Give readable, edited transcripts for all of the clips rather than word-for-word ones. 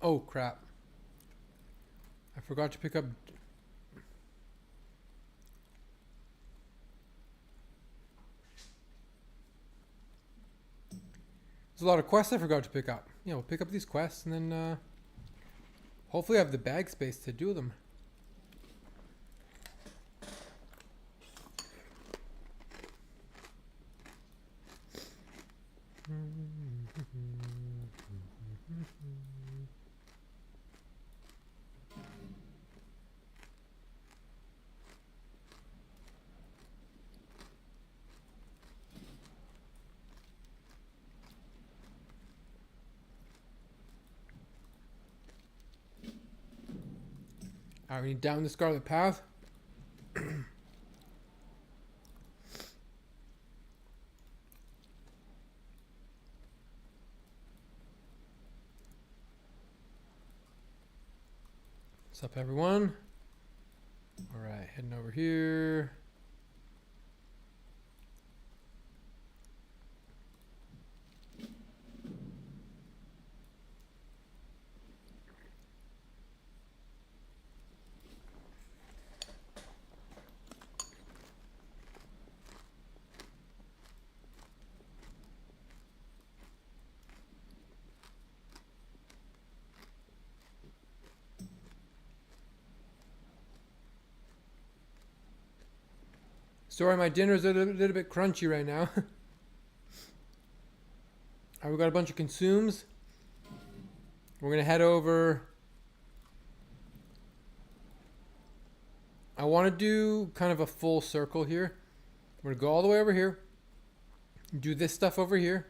Oh, crap. I forgot to pick up... There's a lot of quests I forgot to pick up. Yeah, we'll pick up these quests and then hopefully I have the bag space to do them. Alright, we need down the Scarlet Path. What's up, everyone? Alright, heading over here. Sorry, my dinner's a little bit crunchy right now. Alright, we got a bunch of consumes. We're gonna head over. I want to do kind of a full circle here. We're gonna go all the way over here. Do this stuff over here.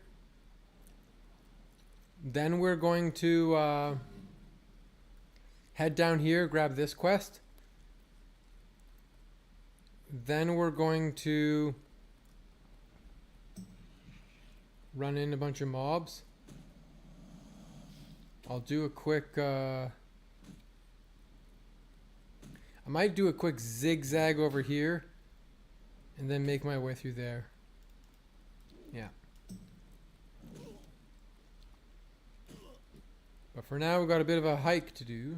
Then we're going to head down here, grab this quest. Then we're going to run in a bunch of mobs. I'll do a quick... I might do a quick zigzag over here and then make my way through there. Yeah. But for now, we've got a bit of a hike to do.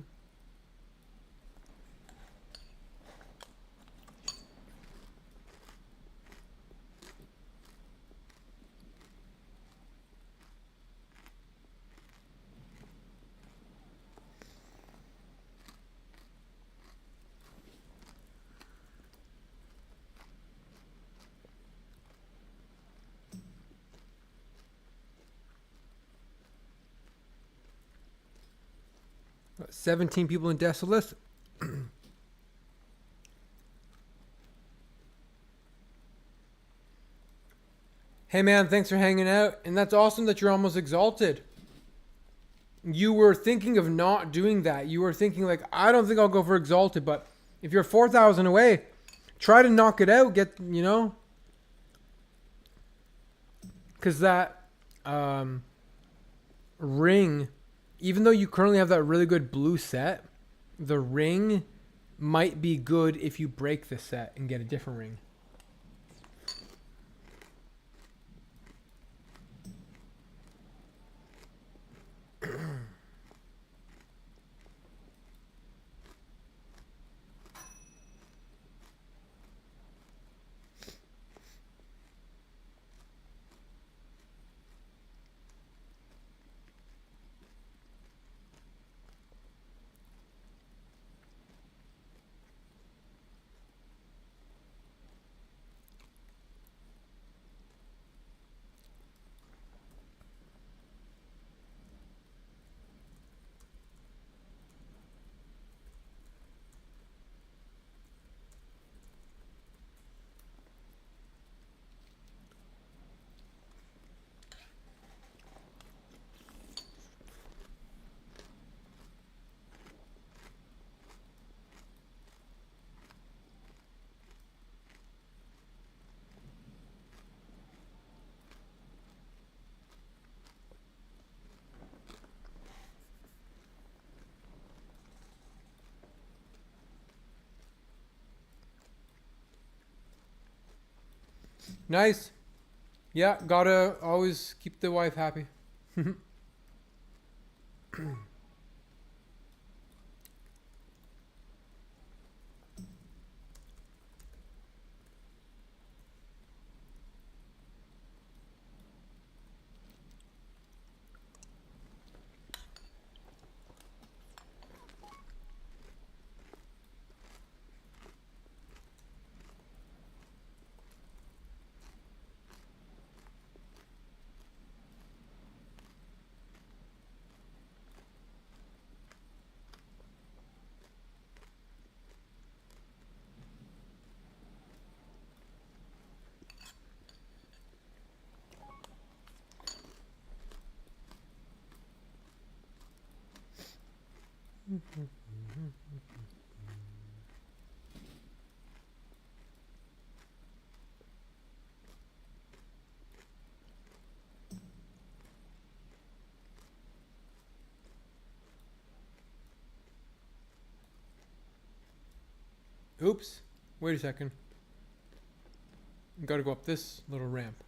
Got 17 people in Desolate. Hey man, thanks for hanging out. And that's awesome that you're almost exalted. You were thinking of not doing that. You were thinking like, I don't think I'll go for exalted, but if you're 4,000 away, try to knock it out. Get, you know, because that ring, even though you currently have that really good blue set, the ring might be good if you break the set and get a different ring. Nice. Yeah, gotta always keep the wife happy. Oops. Wait a second. Gotta go up this little ramp.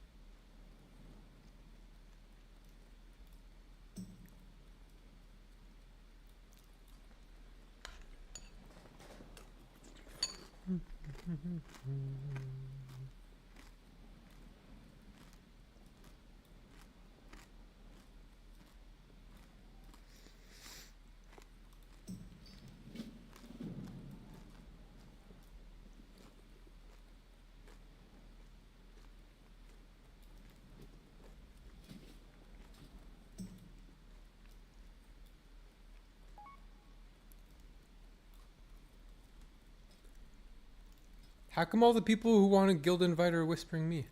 How come all the people who want a guild invite are whispering me?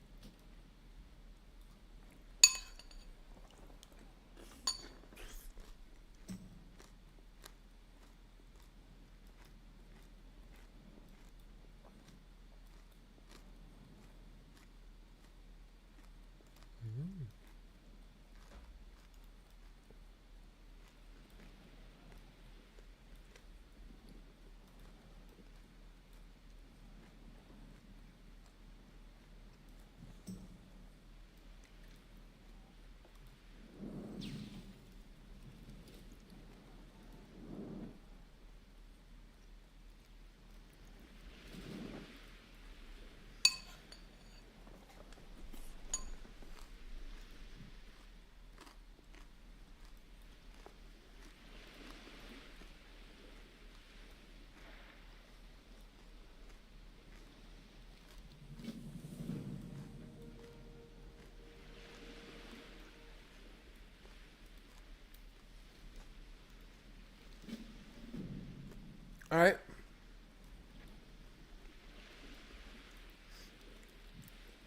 Alright.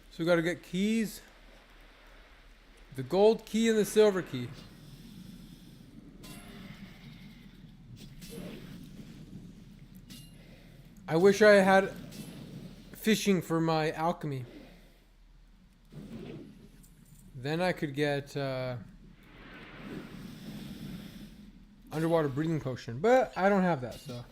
So we gotta get keys. The gold key and the silver key. I wish I had fishing for my alchemy. Then I could get underwater breathing potion. But I don't have that, so.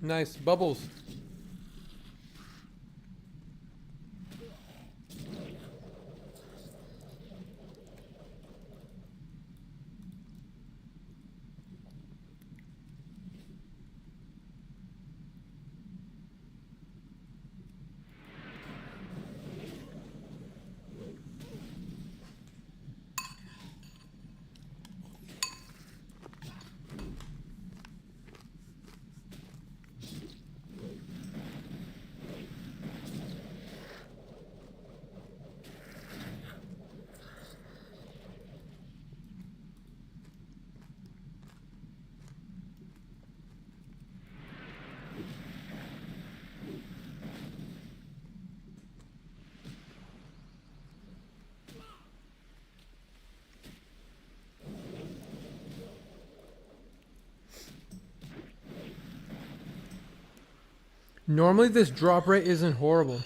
Nice bubbles. Normally this drop rate isn't horrible.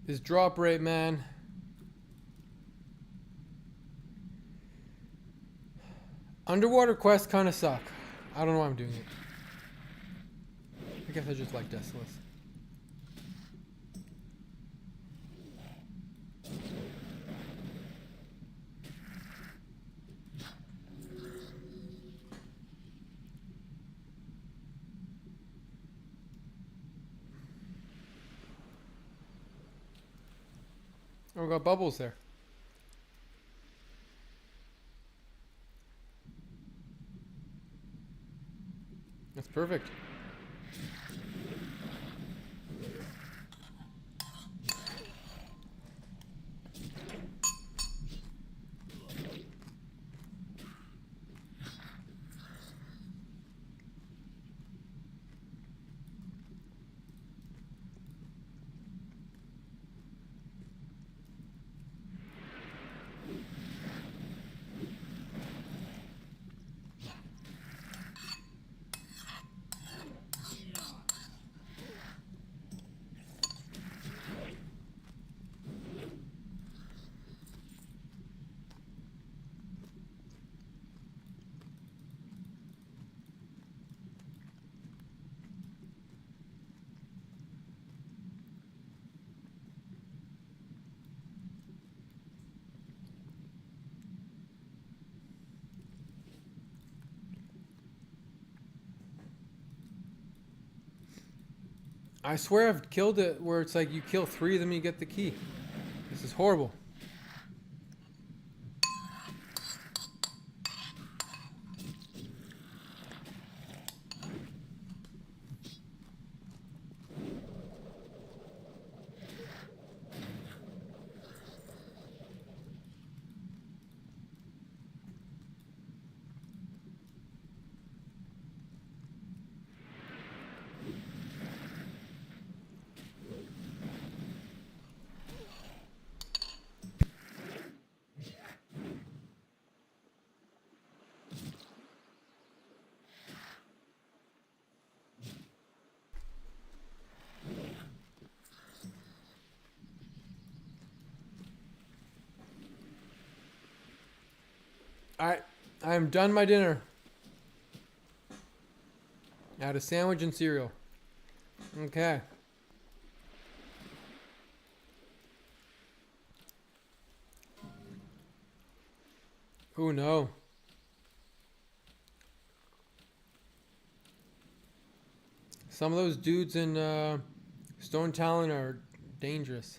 This drop rate, man. Underwater quests kind of suck. I don't know why I'm doing it. I guess I just like Desolate. Oh, we got bubbles there. That's perfect. I swear I've killed it where it's like you kill 3 of them and you get the key. This is horrible. Alright, I am done my dinner. I had a sandwich and cereal. Okay. Oh no. Some of those dudes in Stone Talon are dangerous.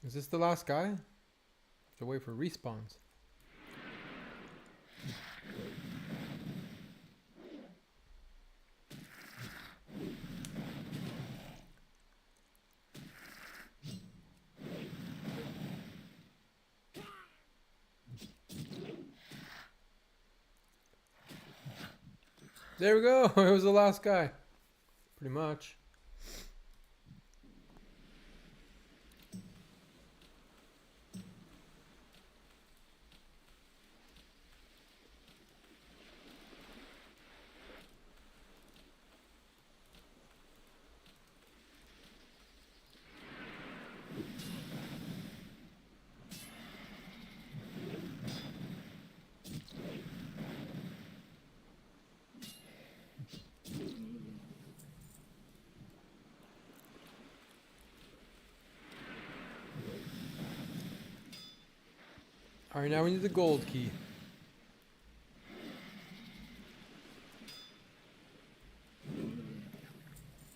Is this the last guy? To wait for respawns. There we go. It was the last guy. Pretty much. Alright, now we need the gold key.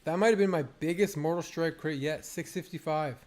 That might have been my biggest Mortal Strike crit yet. 655.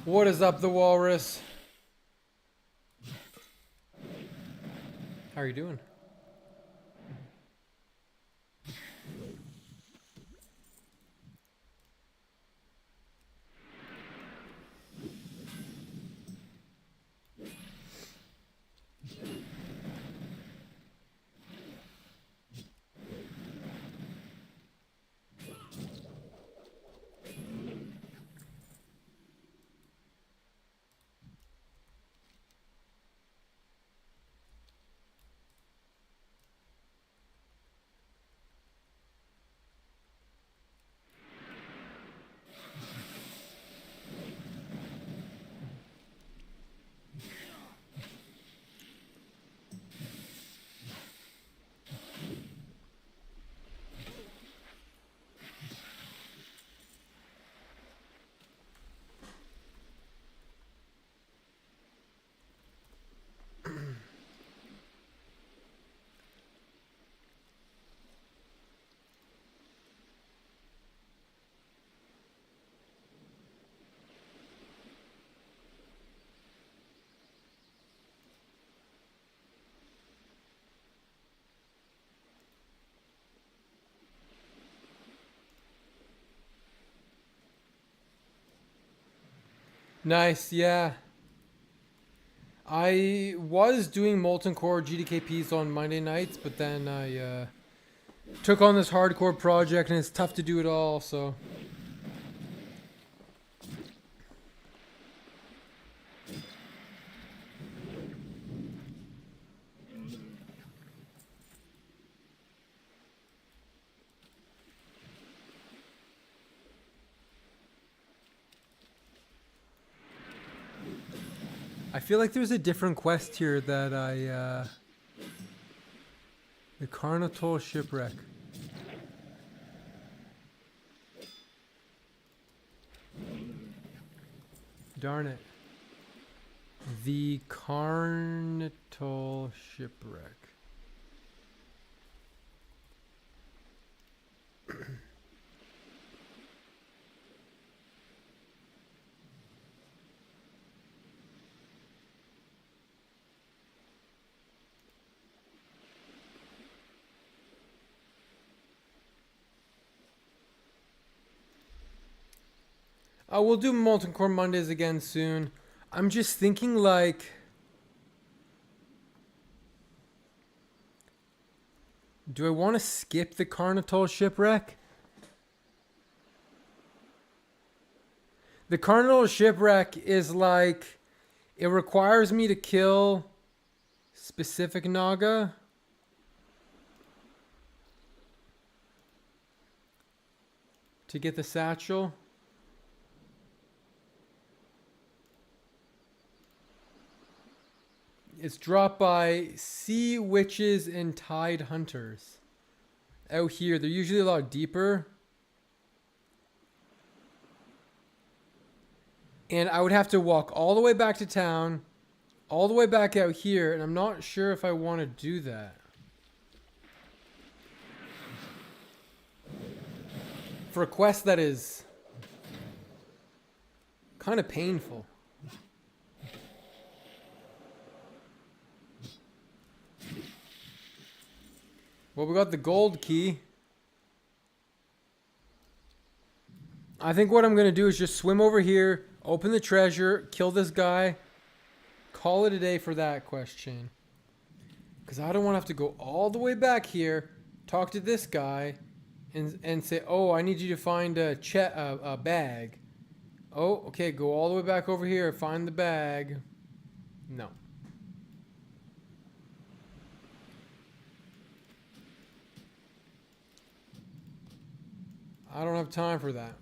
What is up, the walrus? How are you doing? Nice, yeah. I was doing Molten Core GDKPs on Monday nights, but then I took on this hardcore project and it's tough to do it all, so. I feel like there's a different quest here that the Carnatol Shipwreck. Darn it. The Carnatol Shipwreck. We'll do Molten Core Mondays again soon. I'm just thinking like... Do I want to skip the Carnatol Shipwreck? The Carnatol Shipwreck is like... It requires me to kill specific Naga. To get the satchel. It's dropped by Sea Witches and Tide Hunters. Out here, they're usually a lot deeper. And I would have to walk all the way back to town, all the way back out here, and I'm not sure if I want to do that. For a quest that is kind of painful. Well, we got the gold key. I think what I'm going to do is just swim over here, open the treasure, kill this guy, call it a day for that quest chain. Because I don't want to have to go all the way back here, talk to this guy, and say, oh, I need you to find a bag. Oh, okay, go all the way back over here, find the bag. No. I don't have time for that.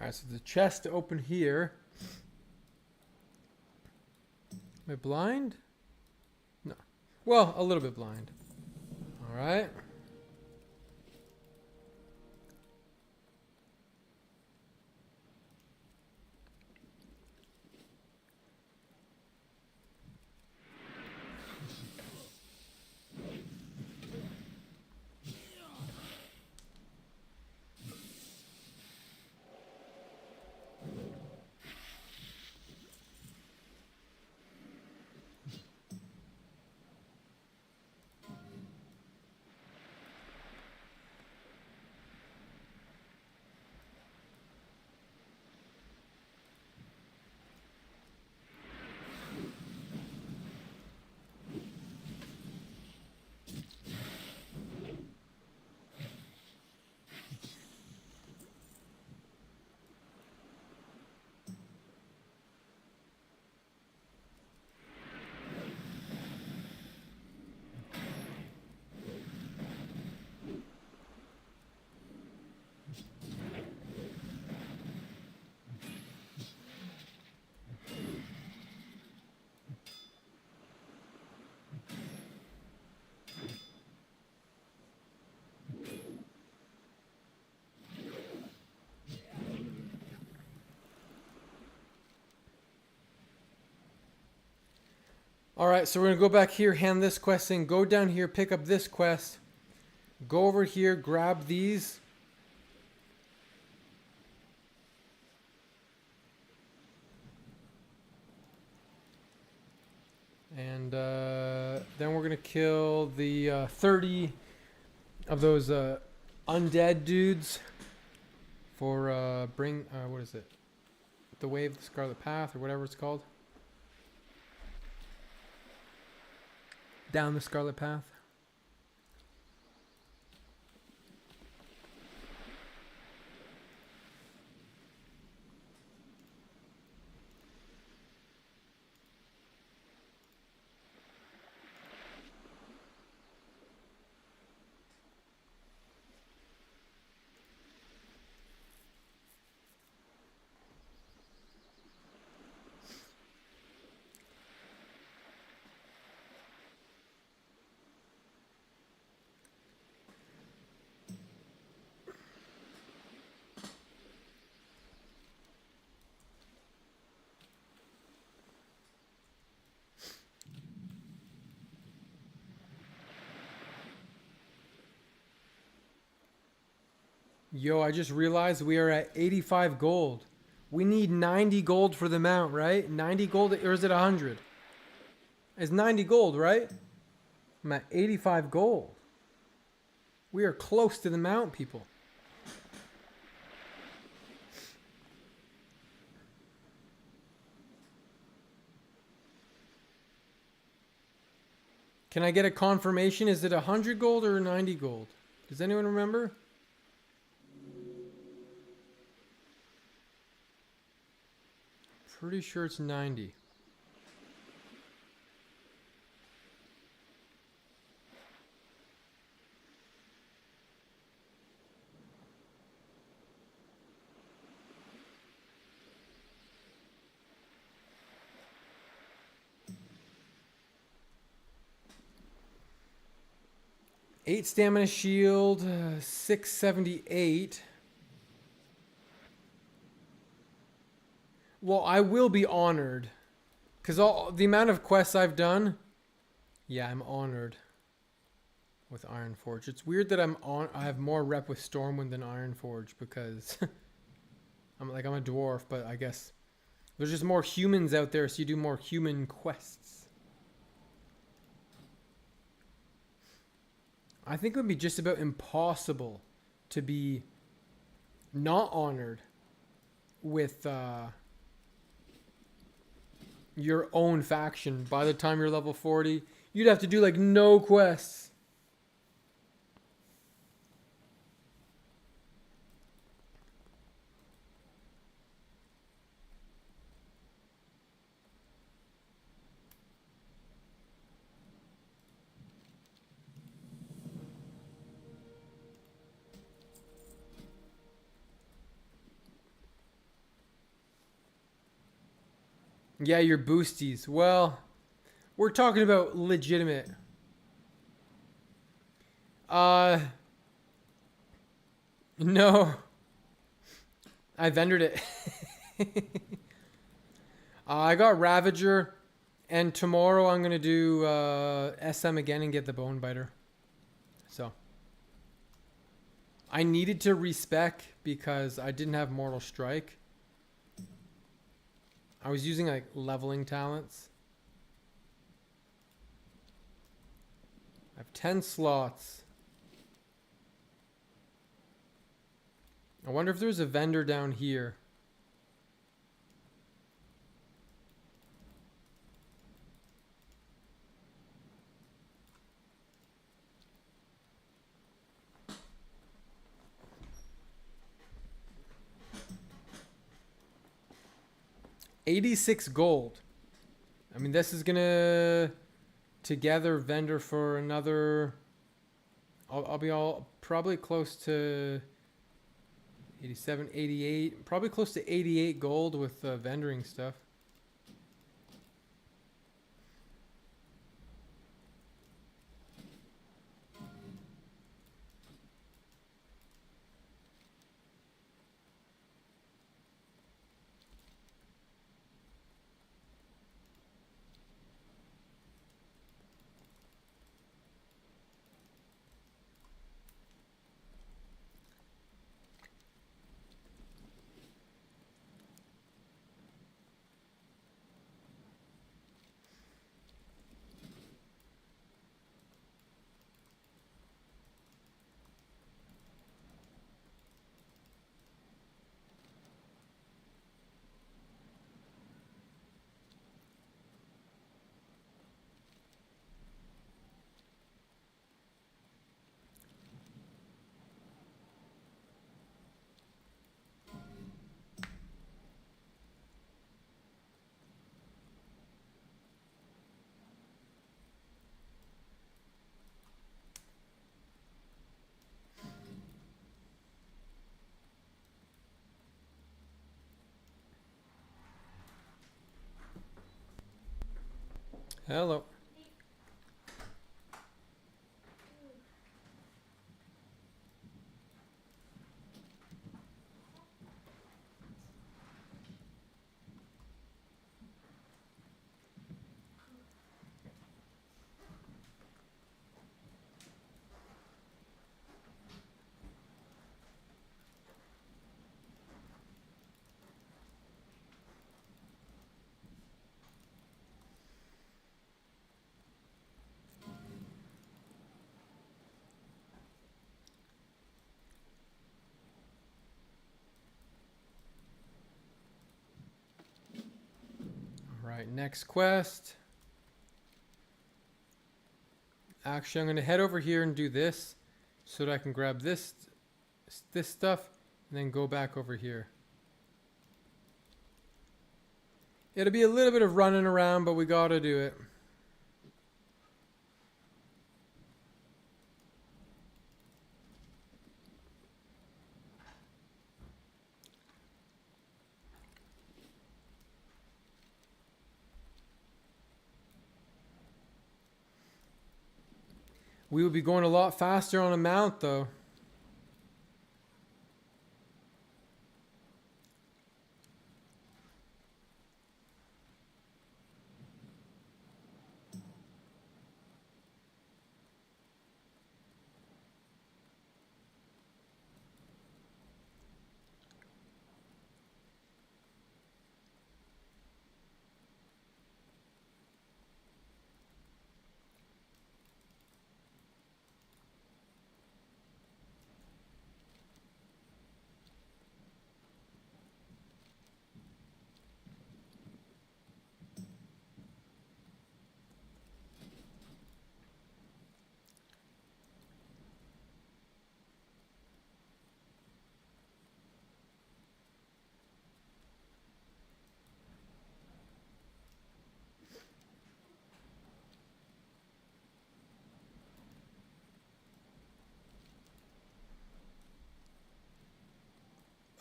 Alright, so the chest to open here. Am I blind? No. Well, a little bit blind. Alright. Alright, so we're going to go back here, hand this quest in, go down here, pick up this quest, go over here, grab these. And then we're going to kill the 30 of those undead dudes for what is it? The Way of the Scarlet Path or whatever it's called. Down the Scarlet Path. Yo, I just realized we are at 85 gold. We need 90 gold for the mount, right? 90 gold, or is it 100? It's 90 gold, right? I'm at 85 gold. We are close to the mount, people. Can I get a confirmation? Is it 100 gold or 90 gold? Does anyone remember? Pretty sure it's 90. Eight stamina shield, 678. Well, I will be honored. Because all the amount of quests I've done, yeah, I'm honored with Ironforge. It's weird that I have more rep with Stormwind than Ironforge because I'm a dwarf, but I guess there's just more humans out there, so you do more human quests. I think it would be just about impossible to be not honored with your own faction by the time you're level 40. You'd have to do like no quests. Yeah, your boosties. Well, we're talking about legitimate. No. I vendored it. I got Ravager, and tomorrow I'm going to do SM again and get the Bone Biter. So. I needed to respec because I didn't have Mortal Strike. I was using like leveling talents. I have 10 slots. I wonder if there's a vendor down here. $86 gold. I mean, this is gonna together vendor for another. I'll be all probably close to 87, 88, probably close to 88 gold with vendoring stuff. Hello. Alright, next quest. Actually, I'm going to head over here and do this so that I can grab this stuff and then go back over here. It'll be a little bit of running around, but we gotta do it. We would be going a lot faster on a mount, though.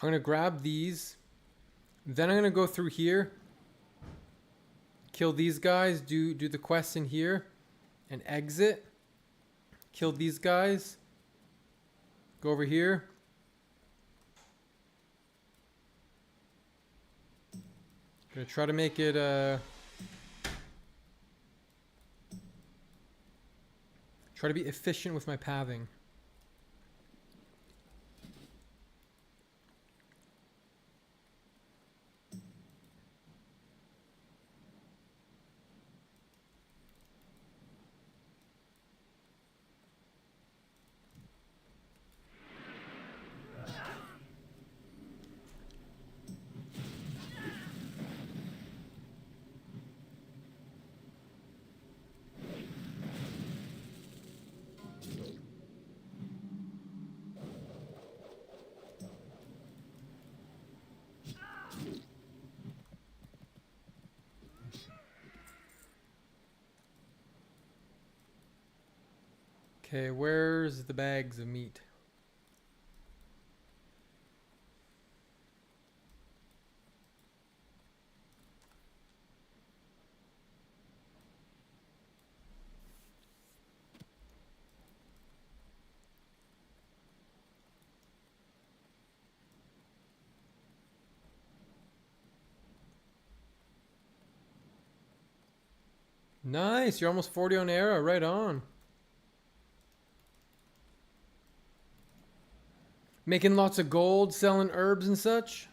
I'm going to grab these. Then I'm going to go through here. Kill these guys. Do the quests in here. And exit. Kill these guys. Go over here. Gonna try to make it try to be efficient with my pathing. Okay, where's the bags of meat? Nice, you're almost 40 on arrow, right on. Making lots of gold, selling herbs and such.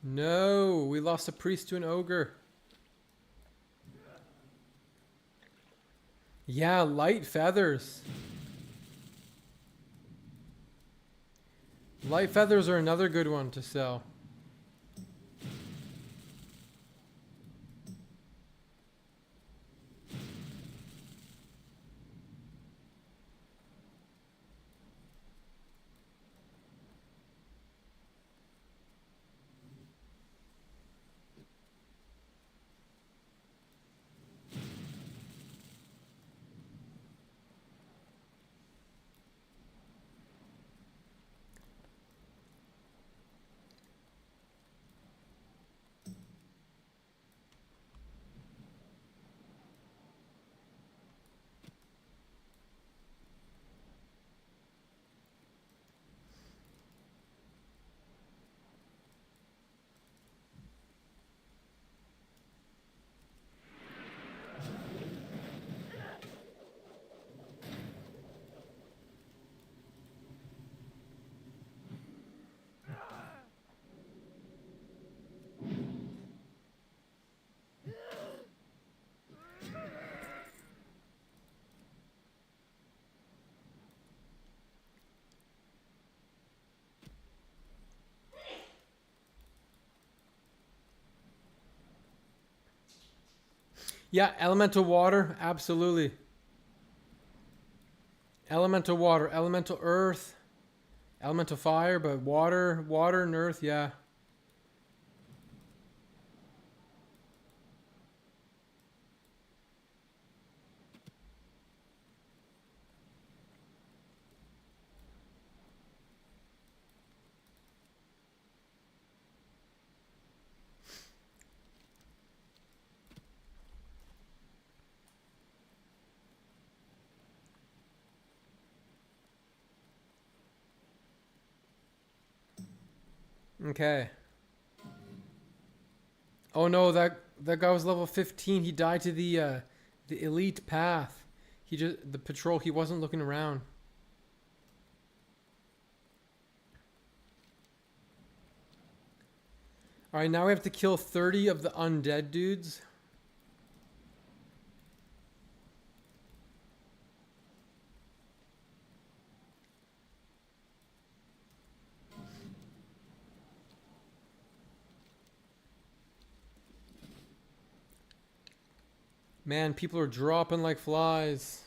No, we lost a priest to an ogre. Yeah, light feathers. Light feathers are another good one to sell. Yeah, elemental water, absolutely. Elemental water, elemental earth, elemental fire, but water and earth, yeah. Okay. Oh no, that guy was level 15. He died to the elite path. He just the patrol. He wasn't looking around. All right, now we have to kill 30 of the undead dudes. Man, people are dropping like flies.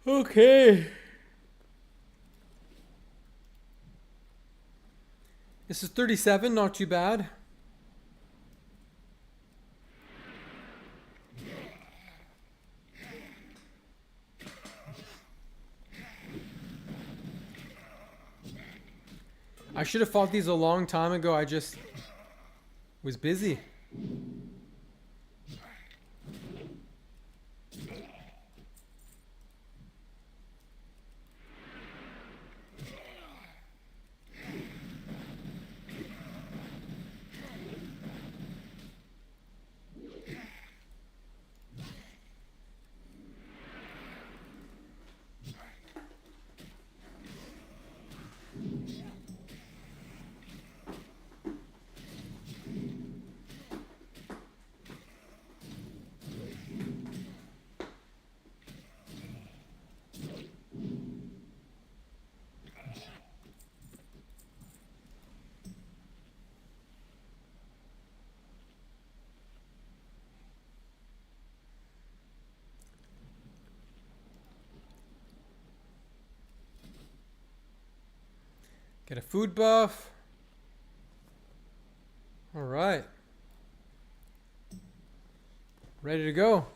Okay. This is 37, not too bad. I should have fought these a long time ago. I just was busy. Get a food buff. All right. Ready to go.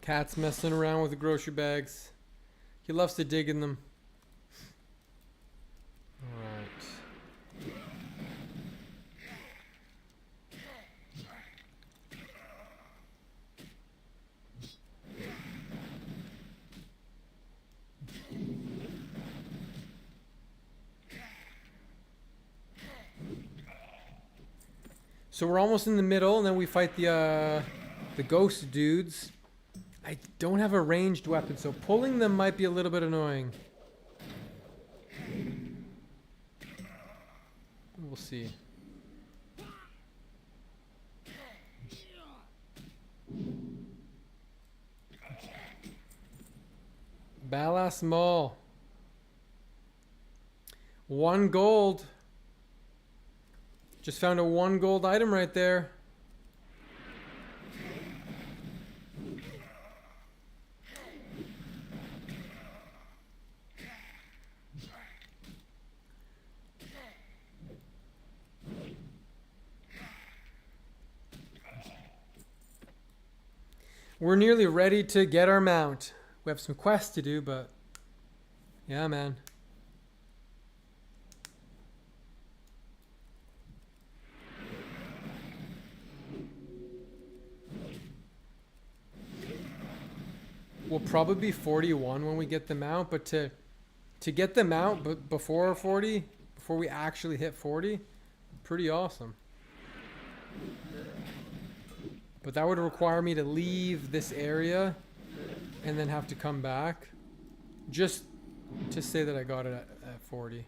Cat's messing around with the grocery bags. He loves to dig in them. Alright. So we're almost in the middle, and then we fight the ghost dudes. I don't have a ranged weapon, so pulling them might be a little bit annoying. We'll see. Ballast Mall. 1 gold. Just found a 1 gold item right there. We're nearly ready to get our mount. We have some quests to do, but yeah, man. We'll probably be 41 when we get the mount, but to get the mount but before we actually hit 40, pretty awesome. But that would require me to leave this area and then have to come back just to say that I got it at 40.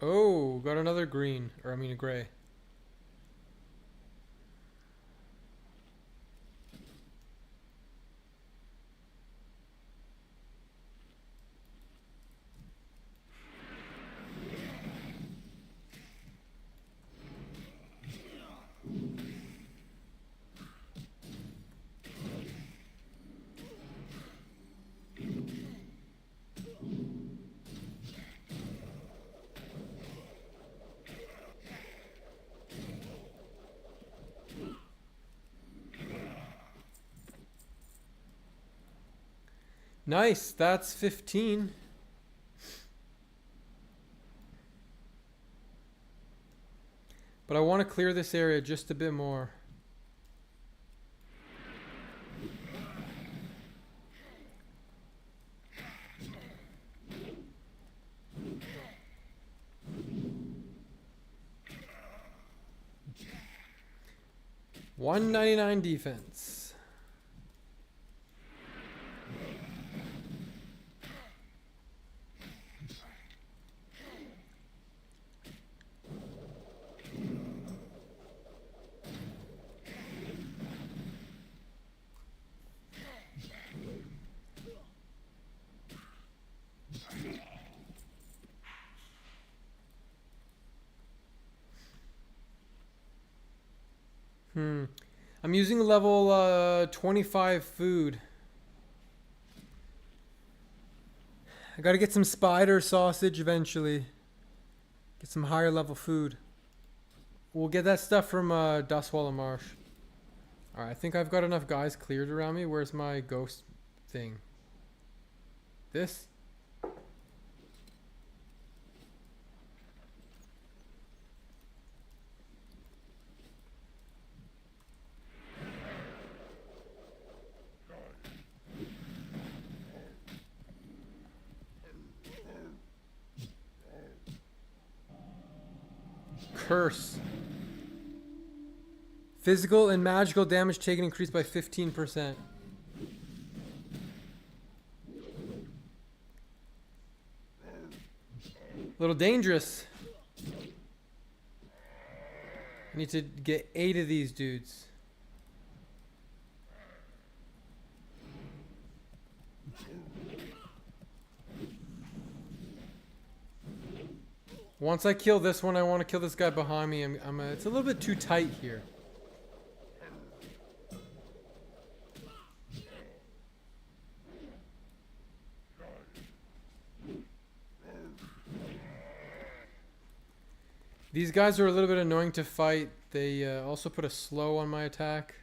Oh, got another green, or I mean a gray. Nice, that's 15. But I want to clear this area just a bit more. $199 defense. I'm using level 25 food. I gotta get some spider sausage eventually. Get some higher level food. We'll get that stuff from Dustwallow Marsh. Alright, I think I've got enough guys cleared around me. Where's my ghost thing? This? curse. Physical and magical damage taken increased by 15%. A little dangerous. I need to get 8 of these dudes. Once I kill this one, I want to kill this guy behind me. It's a little bit too tight here. These guys are a little bit annoying to fight. They also put a slow on my attack.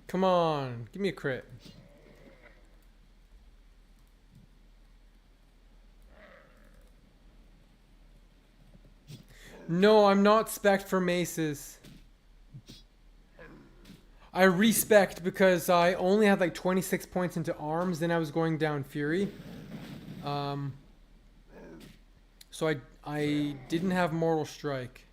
Come on, give me a crit. No, I'm not spec'd for maces. I respec'd because I only had like 26 points into arms, then I was going down fury. So I didn't have mortal strike.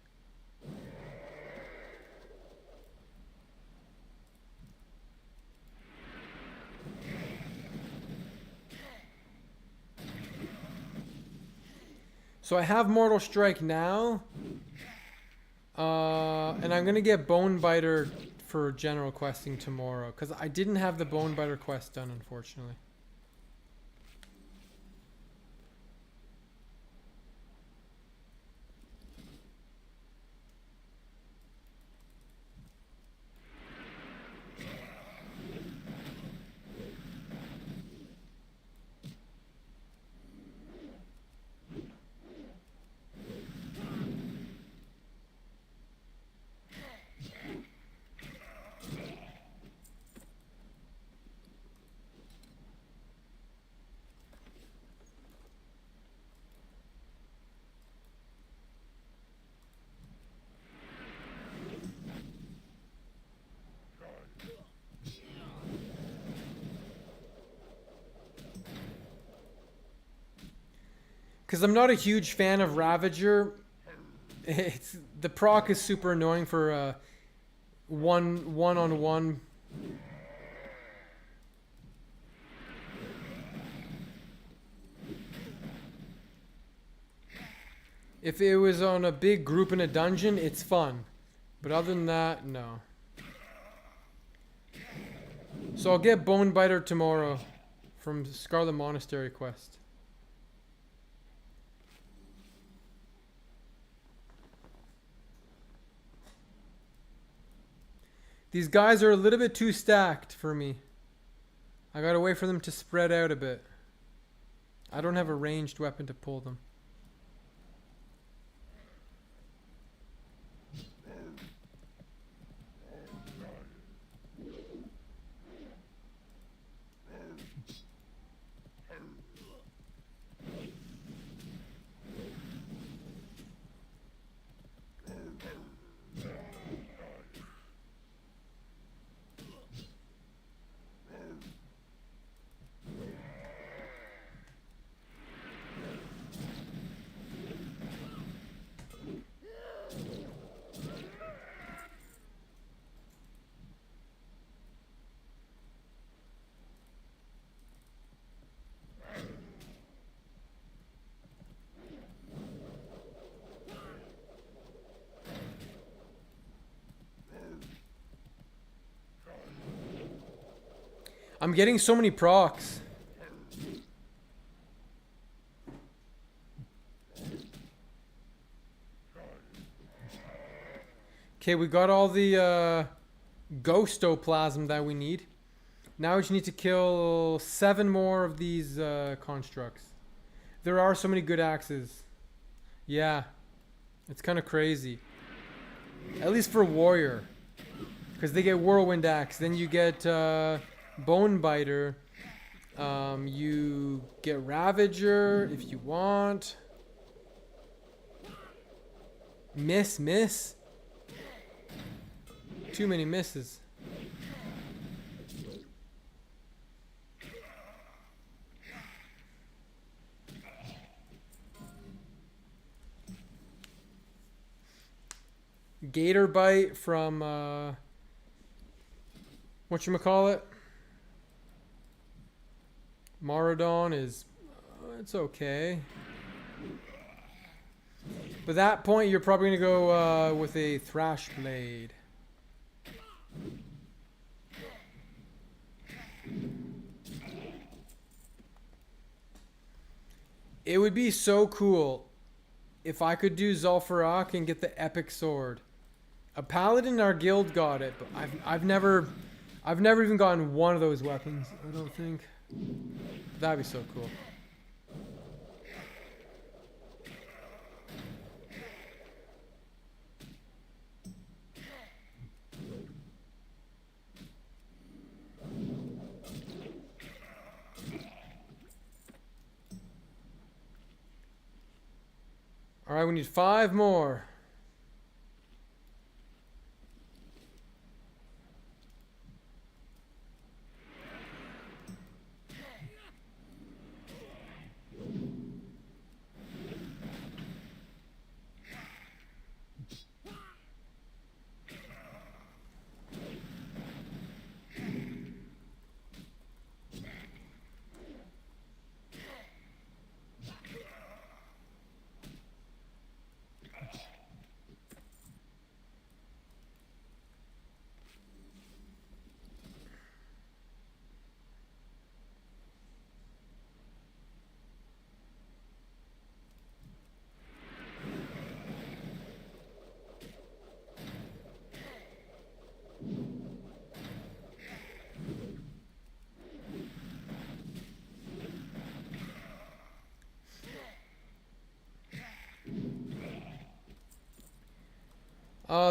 So I have Mortal Strike now. And I'm going to get Bone Biter for general questing tomorrow. Because I didn't have the Bone Biter quest done, unfortunately. Because I'm not a huge fan of Ravager. The proc is super annoying for one-on-one. If it was on a big group in a dungeon, it's fun. But other than that, no. So I'll get Bone Biter tomorrow from Scarlet Monastery quest. These guys are a little bit too stacked for me. I gotta wait for them to spread out a bit. I don't have a ranged weapon to pull them. I'm getting so many procs. Okay, we got all the ghostoplasm that we need. Now we just need to kill 7 more of these constructs. There are so many good axes. Yeah, it's kind of crazy. At least for warrior, because they get whirlwind axe. Then you get bone biter. You get ravager if you want. Miss. Too many misses. Gator bite from whatchamacallit? Maradon is it's okay. But at that point you're probably gonna go with a thrash blade. It would be so cool if I could do Zul'Farrak and get the epic sword. A paladin in our guild got it, but I've never even gotten one of those weapons, I don't think. That'd be so cool. Alright, we need 5 more.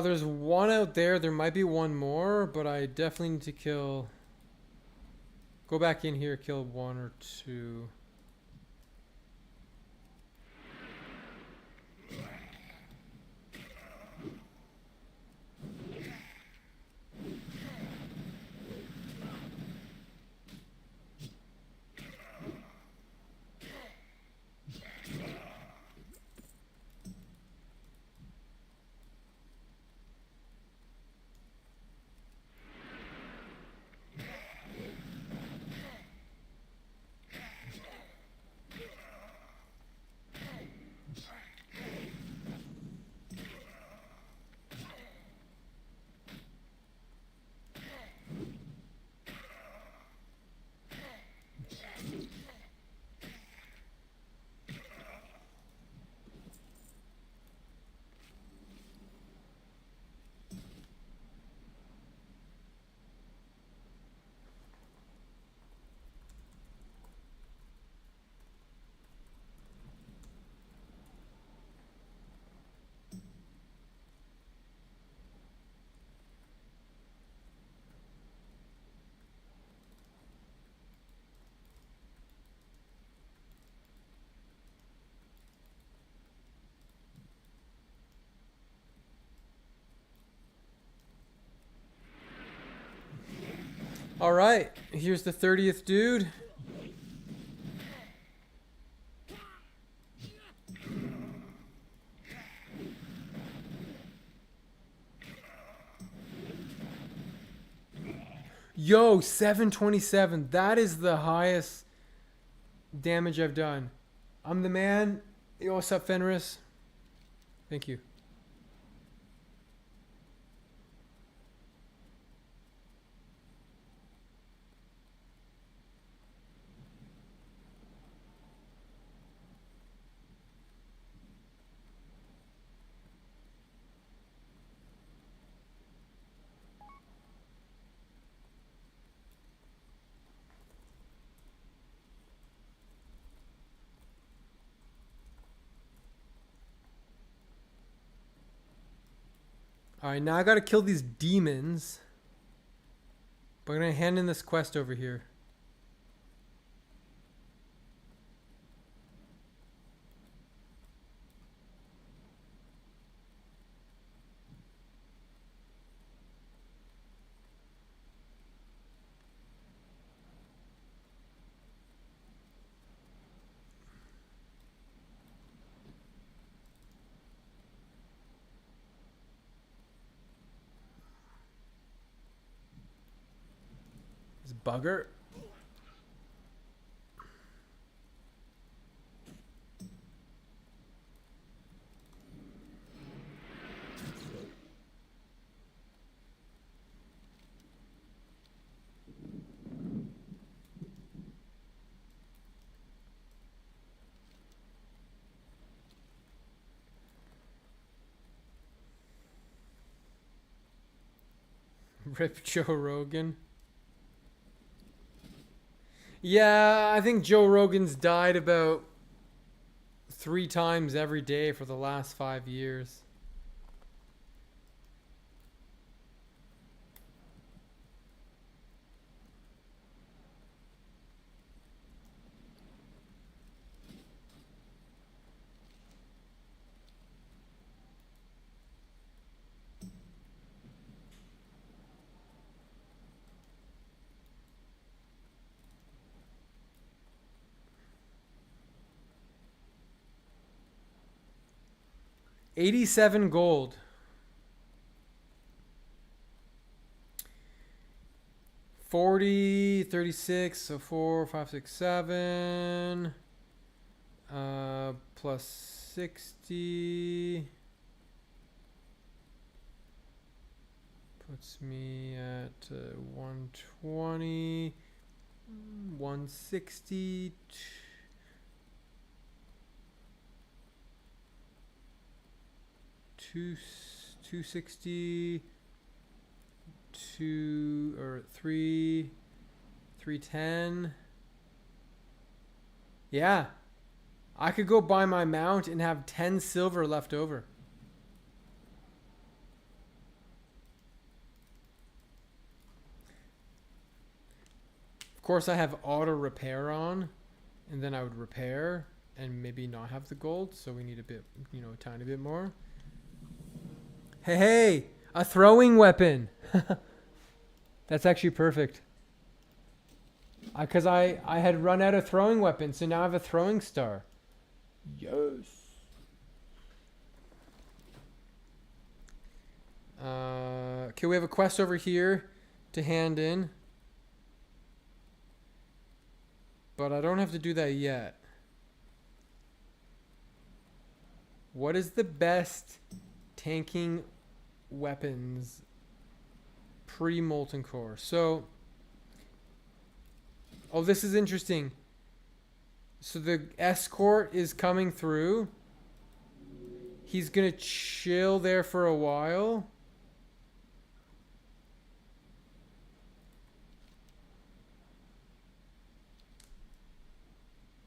There's one out there. There might be one more, but I definitely need to kill... Go back in here, kill 1 or 2. Alright, here's the 30th dude. Yo, 727. That is the highest damage I've done. I'm the man. Yo, what's up, Fenris? Thank you. Alright, now I gotta kill these demons. But I'm gonna hand in this quest over here. This bugger. Rip Joe Rogan. Yeah, I think Joe Rogan's died about 3 times every day for the last 5 years. $87 gold. 40, 36, so 4, 5, 6, 7. Plus 60. Puts me at 120. 160. 260, 2 or 3, 310. Yeah, I could go buy my mount and have 10 silver left over. Of course, I have auto repair on, and then I would repair and maybe not have the gold, so we need a bit, a tiny bit more. Hey, a throwing weapon. That's actually perfect. Because I had run out of throwing weapons, so now I have a throwing star. Yes. Okay, we have a quest over here to hand in. But I don't have to do that yet. What is the best tanking weapons pre-molten core? So, oh, this is interesting. So the escort is coming through. He's gonna chill there for a while.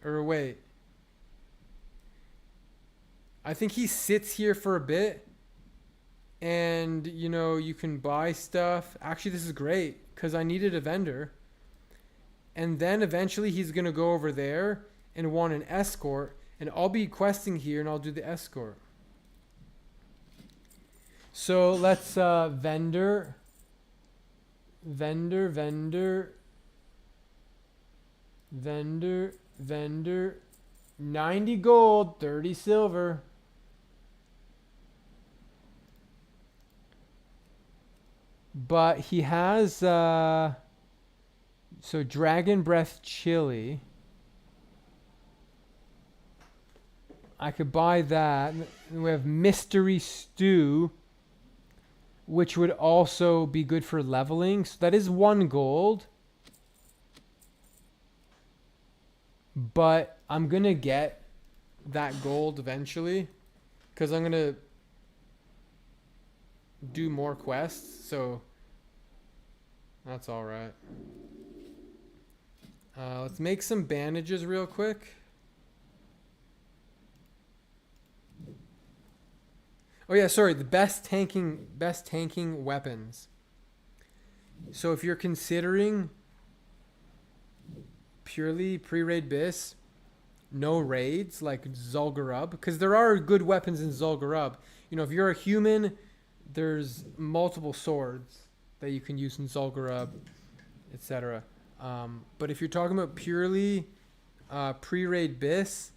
Or wait. I think he sits here for a bit. And, you can buy stuff. Actually, this is great because I needed a vendor. And then eventually he's going to go over there and want an escort. And I'll be questing here and I'll do the escort. So let's vendor. 90 gold, 30 silver. But he has, so Dragon Breath Chili. I could buy that. And we have Mystery Stew, which would also be good for leveling. So that is 1 gold. But I'm going to get that gold eventually. Because I'm going to do more quests. So that's all right. Let's make some bandages real quick. Oh yeah, sorry. The best tanking weapons. So if you're considering purely pre-raid bis, no raids like Zul'Gurub, because there are good weapons in Zul'Gurub. You know, if you're a human, there's multiple swords that you can use in Zul'Gurub, etc. But if you're talking about purely pre-raid bis,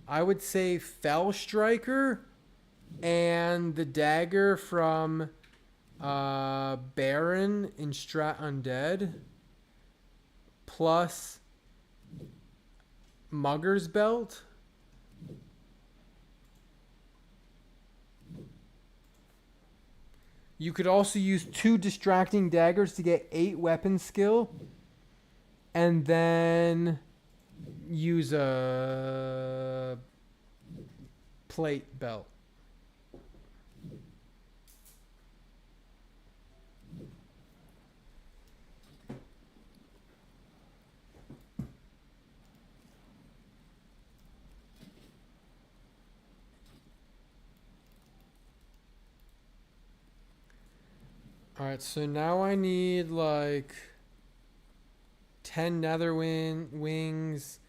I would say Fell Striker and the dagger from Baron in Strat Undead plus Mugger's Belt. You could also use 2 distracting daggers to get 8 weapon skill, and then use a plate belt. Alright, so now I need like 10 nether wings,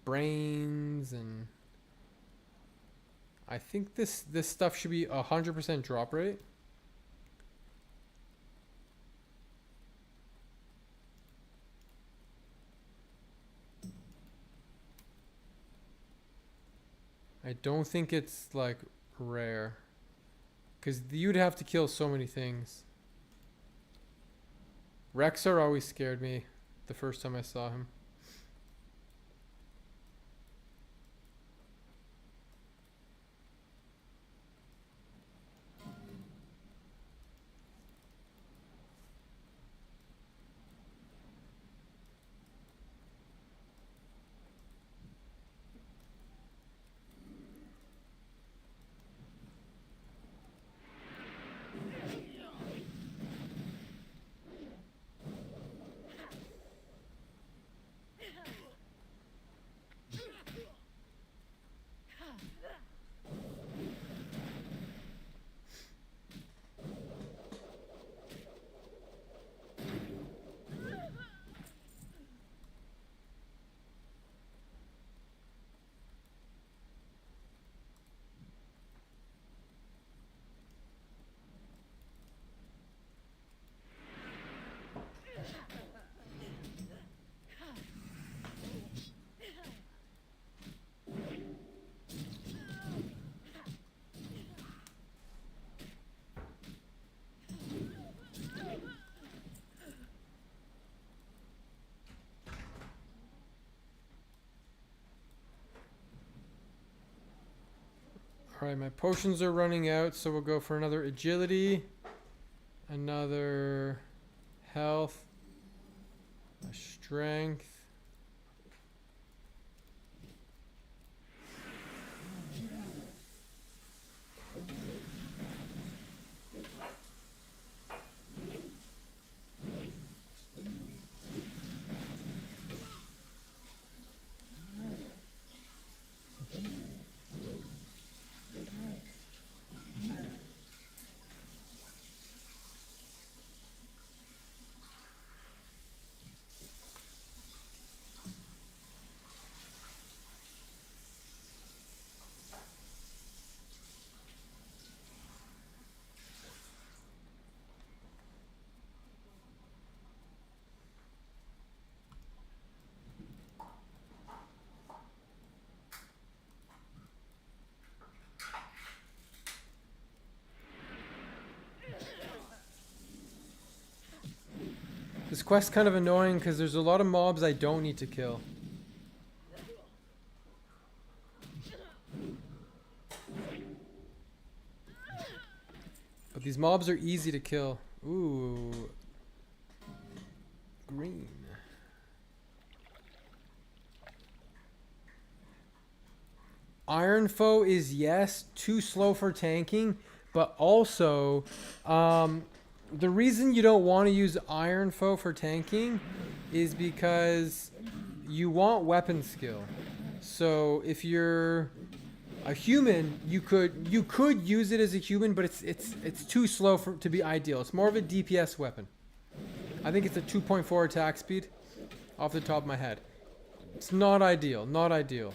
brains, and I think this stuff should be 100% drop rate. I don't think it's like rare. Because you'd have to kill so many things. Rexar always scared me the first time I saw him. Alright, my potions are running out, so we'll go for another agility, another health, a strength. This quest's kind of annoying because there's a lot of mobs I don't need to kill. But these mobs are easy to kill. Ooh. Green. Iron Foe is, yes, too slow for tanking, but also the reason you don't want to use Iron Foe for tanking is because you want weapon skill. So if you're A human, you could use it as a human, but it's too slow to be ideal. It's more of a DPS weapon. I think it's a 2.4 attack speed, off the top of my head. It's not ideal, not ideal.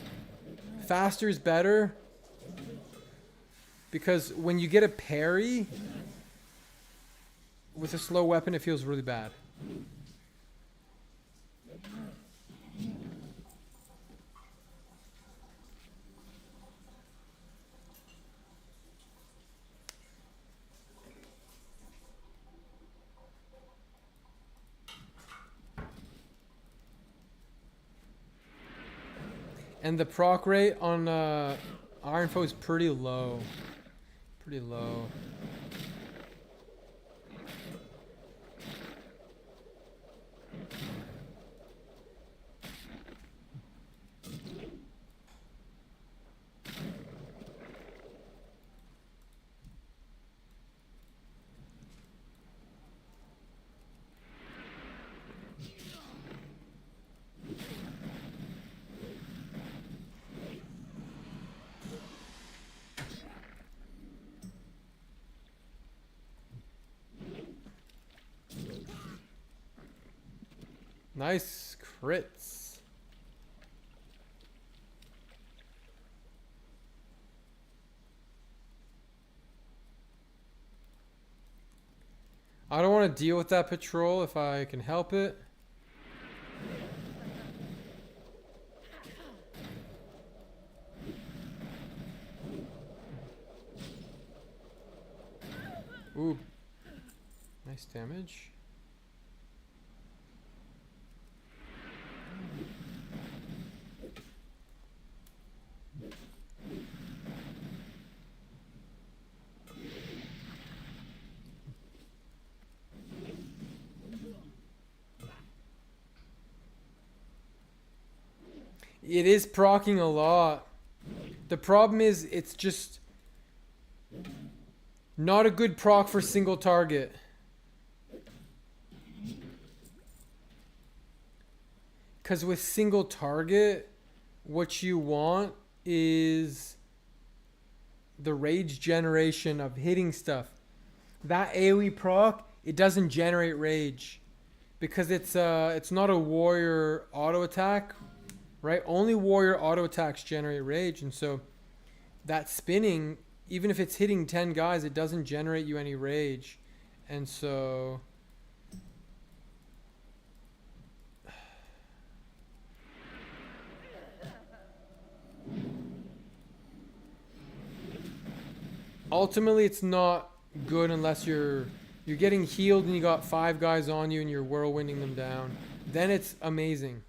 Faster is better, because when you get a parry with a slow weapon, it feels really bad. And the proc rate on Iron Foe is pretty low. Pretty low. Nice crits. I don't want to deal with that patrol if I can help it. Ooh. Nice damage. It is proccing a lot. The problem is it's just not a good proc for single target. Because with single target, what you want is the rage generation of hitting stuff. That AoE proc, it doesn't generate rage. Because it's not a warrior auto attack. Right? Only warrior auto attacks generate rage, and so that spinning, even if it's hitting 10 guys, it doesn't generate you any rage. And so ultimately it's not good unless you're getting healed and you got 5 guys on you and you're whirlwinding them down. Then it's amazing.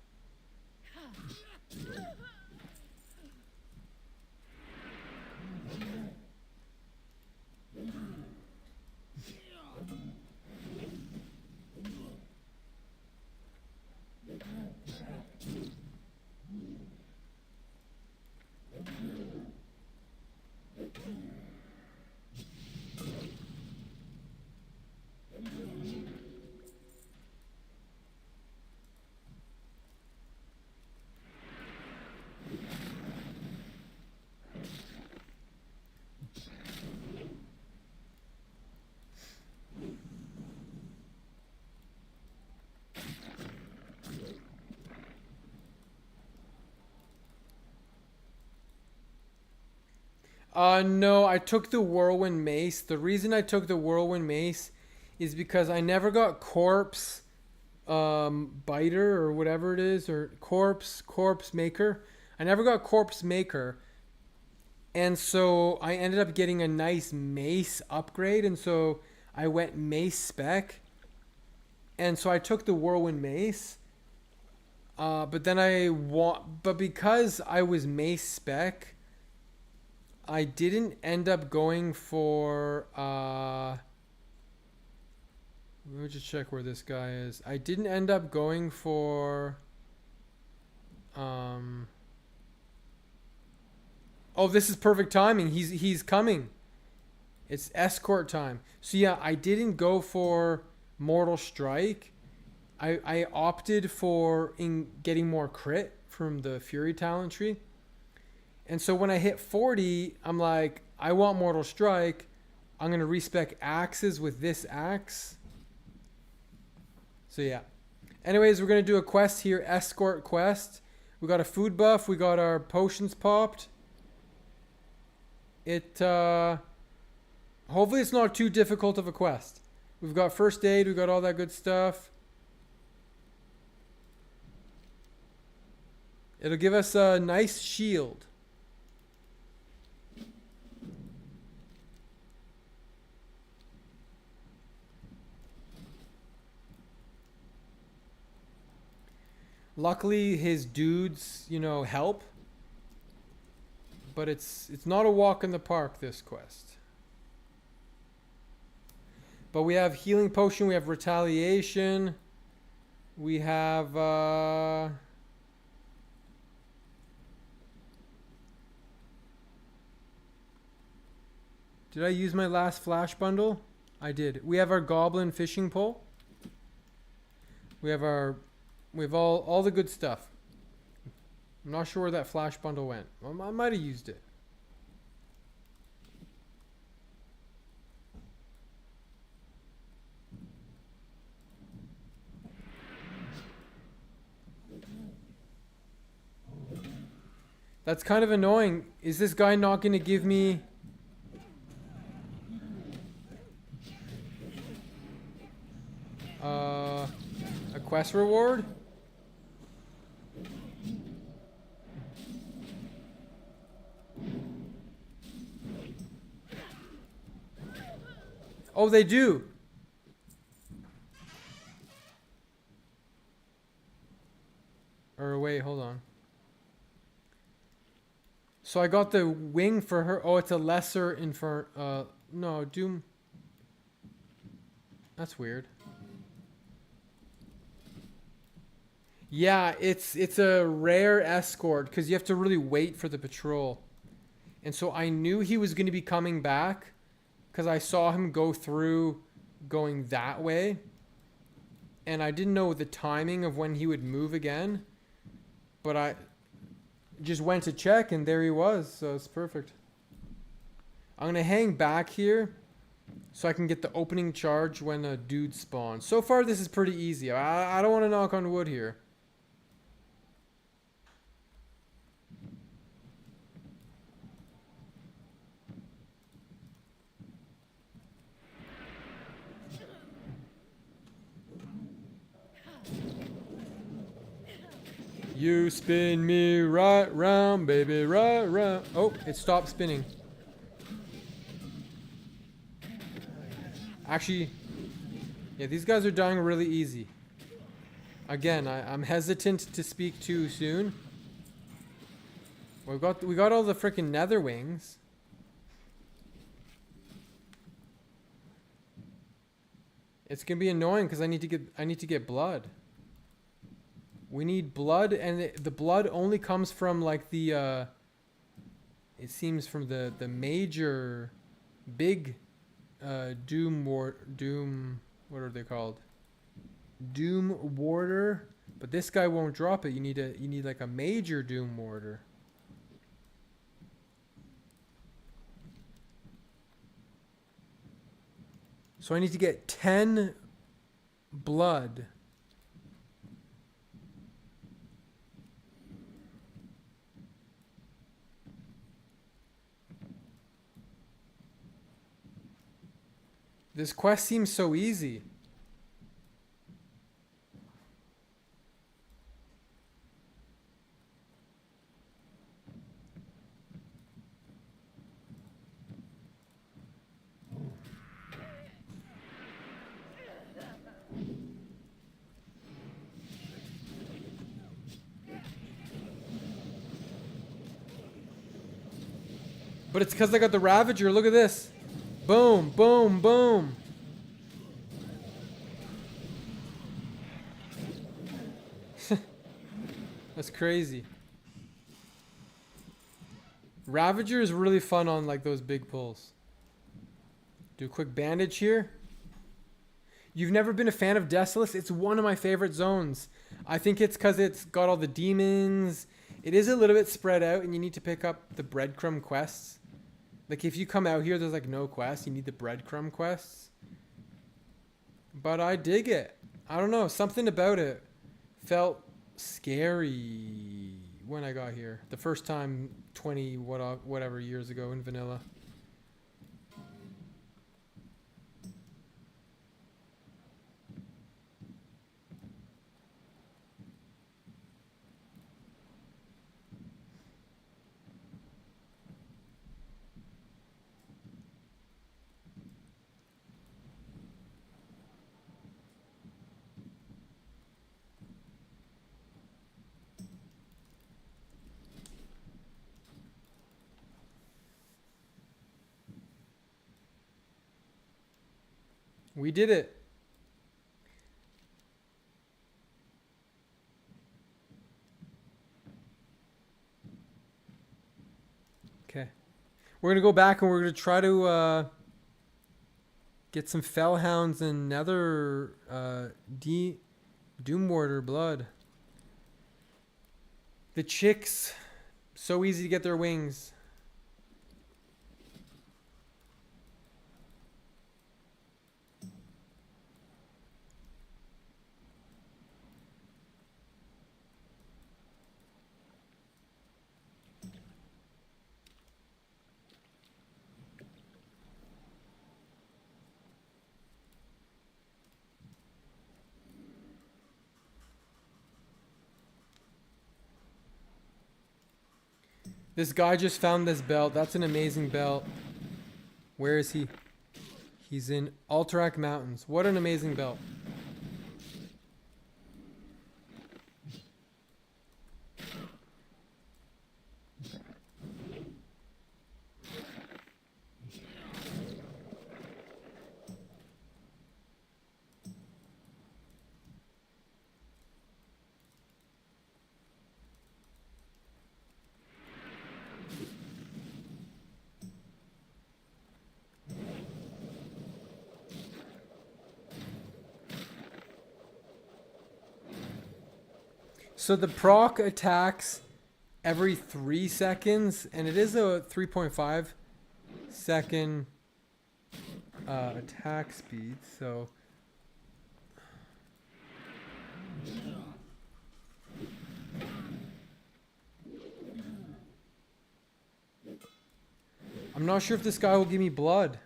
No, I took the Whirlwind Mace. The reason I took the Whirlwind Mace is because I never got Corpse Biter or whatever it is, or Corpse Maker. I never got Corpse Maker. And so I ended up getting a nice Mace upgrade, and so I went Mace spec. And so I took the Whirlwind Mace. But because I was Mace spec, I didn't end up going for let me just check where this guy is. I didn't end up going for oh, this is perfect timing. He's coming. It's escort time. So yeah, I didn't go for Mortal Strike. I opted for getting more crit from the Fury talent tree. And so when I hit 40, I'm like, I want Mortal Strike. I'm going to respec axes with this axe. So yeah. Anyways, we're going to do a quest here, escort quest. We got a food buff. We got our potions popped. Hopefully it's not too difficult of a quest. We've got first aid. We've got all that good stuff. It'll give us a nice shield. Luckily, his dudes, help. But it's not a walk in the park, this quest. But we have healing potion, we have retaliation. We have Did I use my last flash bundle? I did. We have our goblin fishing pole. We have all the good stuff. I'm not sure where that flash bundle went. I might have used it. That's kind of annoying. Is this guy not going to give me... a quest reward? Oh, they do. Or wait, hold on. So I got the wing for her. Oh, it's a lesser no, Doom. That's weird. Yeah, it's a rare escort because you have to really wait for the patrol. And so I knew he was going to be coming back because I saw him go through going that way. And I didn't know the timing of when he would move again. But I just went to check and there he was. So it's perfect. I'm going to hang back here so I can get the opening charge when a dude spawns. So far this is pretty easy. I don't want to knock on wood here. You spin me right round, baby, right round. Oh, it stopped spinning. Actually, yeah, these guys are dying really easy. Again, I'm hesitant to speak too soon. We got all the freaking nether wings. It's gonna be annoying because I need to get blood. We need blood, and the blood only comes from like the it seems from the major big doom what are they called? Doom warder. But this guy won't drop it. You need like a major doom warder. So I need to get 10 blood. This quest seems so easy. But it's because I got the Ravager. Look at this. Boom, boom, boom. That's crazy. Ravager is really fun on like those big pulls. Do a quick bandage here. You've never been a fan of Desolus? It's one of my favorite zones. I think it's because it's got all the demons It is a little bit spread out, and you need to pick up the breadcrumb quests. Like, if you come out here, there's, like, no quests. You need the breadcrumb quests. But I dig it. I don't know. Something about it felt scary when I got here. The first time 20 whatever years ago in vanilla. We did it. Okay. We're going to go back and we're going to try to get some fellhounds and nether Doomwarder blood. The chicks, so easy to get their wings. This guy just found this belt. That's an amazing belt. Where is he? He's in Alterac Mountains. What an amazing belt. So the proc attacks every 3 seconds, and it is a 3.5 second attack speed, so... I'm not sure if this guy will give me blood.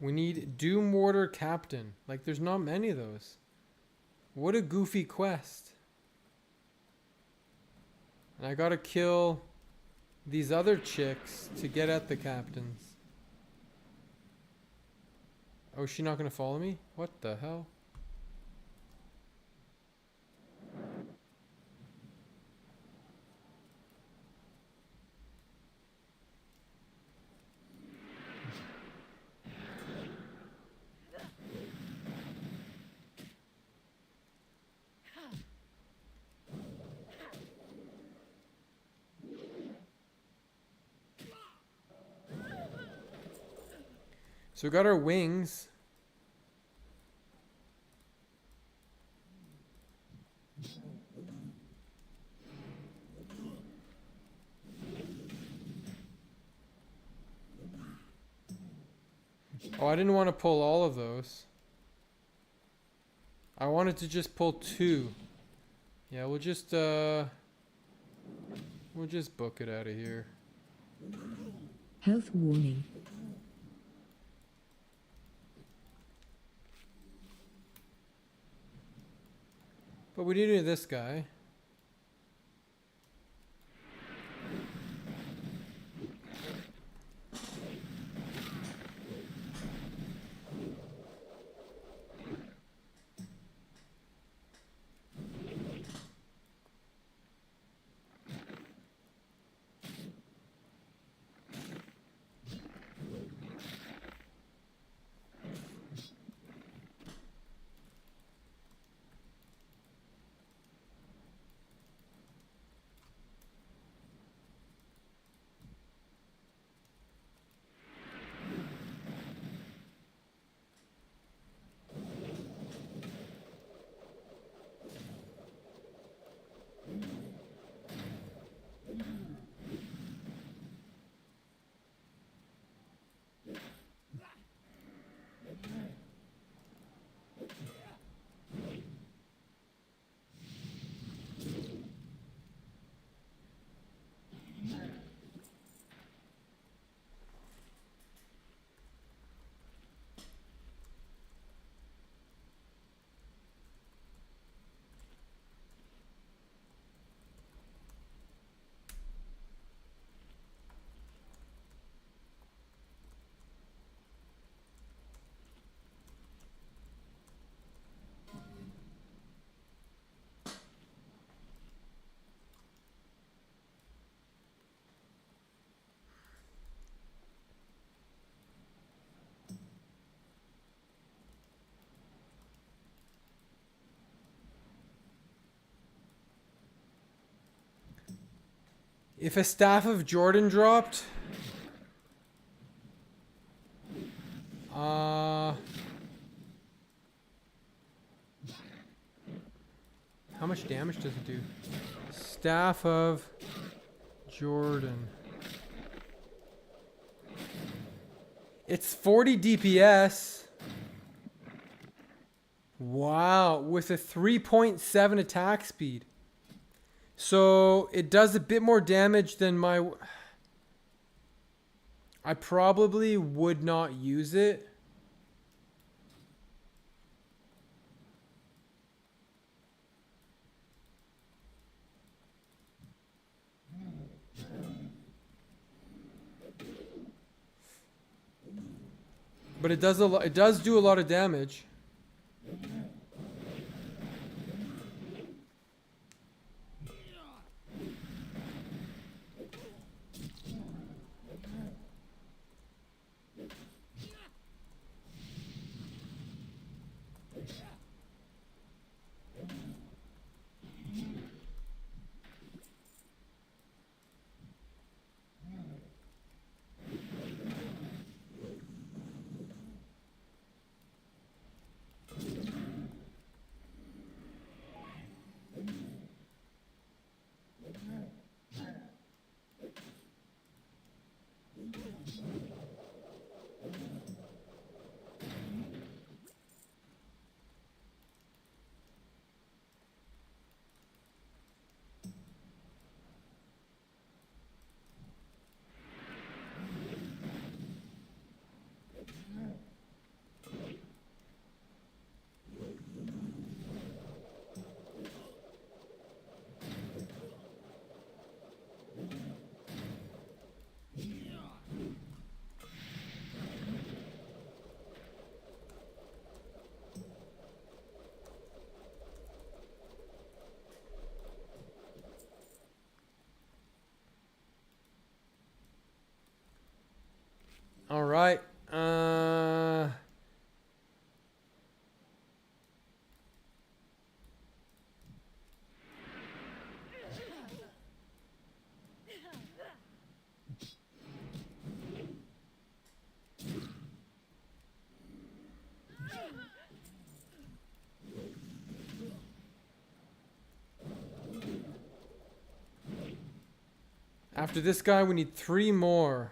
We need Doomwarder Captain. Like, there's not many of those. What a goofy quest. And I gotta kill these other chicks to get at the captains. Oh, is she not gonna follow me? What the hell? So we got our wings. Oh, I didn't want to pull all of those. I wanted to just pull 2. Yeah, we'll just book it out of here. Health warning. But we do need this guy. If a Staff of Jordan dropped... how much damage does it do? Staff of Jordan. It's 40 DPS. Wow, with a 3.7 attack speed. So it does a bit more damage than my... I probably would not use it. But it does it does do a lot of damage. All right. After this guy, we need 3 more.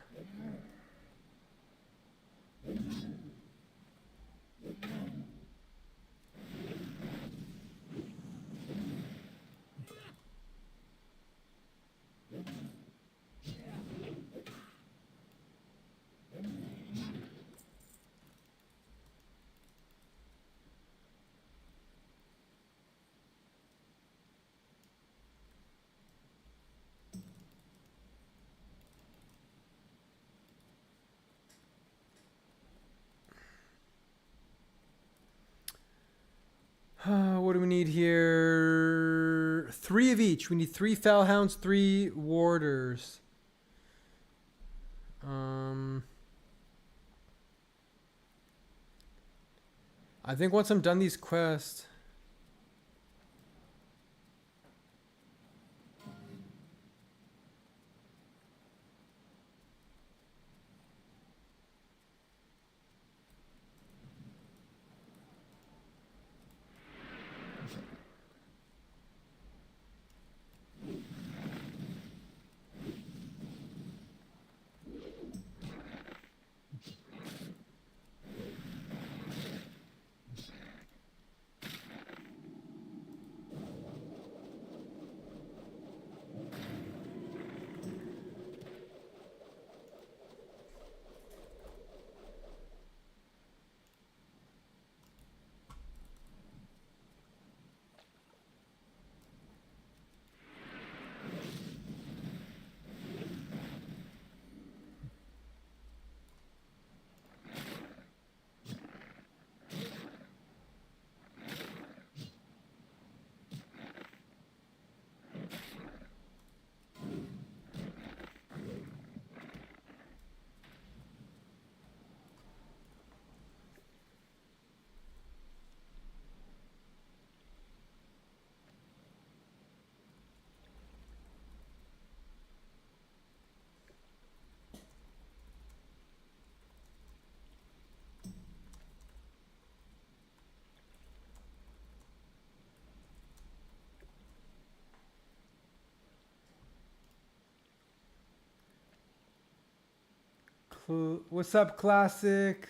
What do we need here? 3 of each. We need 3 Fellhounds, 3 Warders. I think once I'm done these quests... What's up, Classic?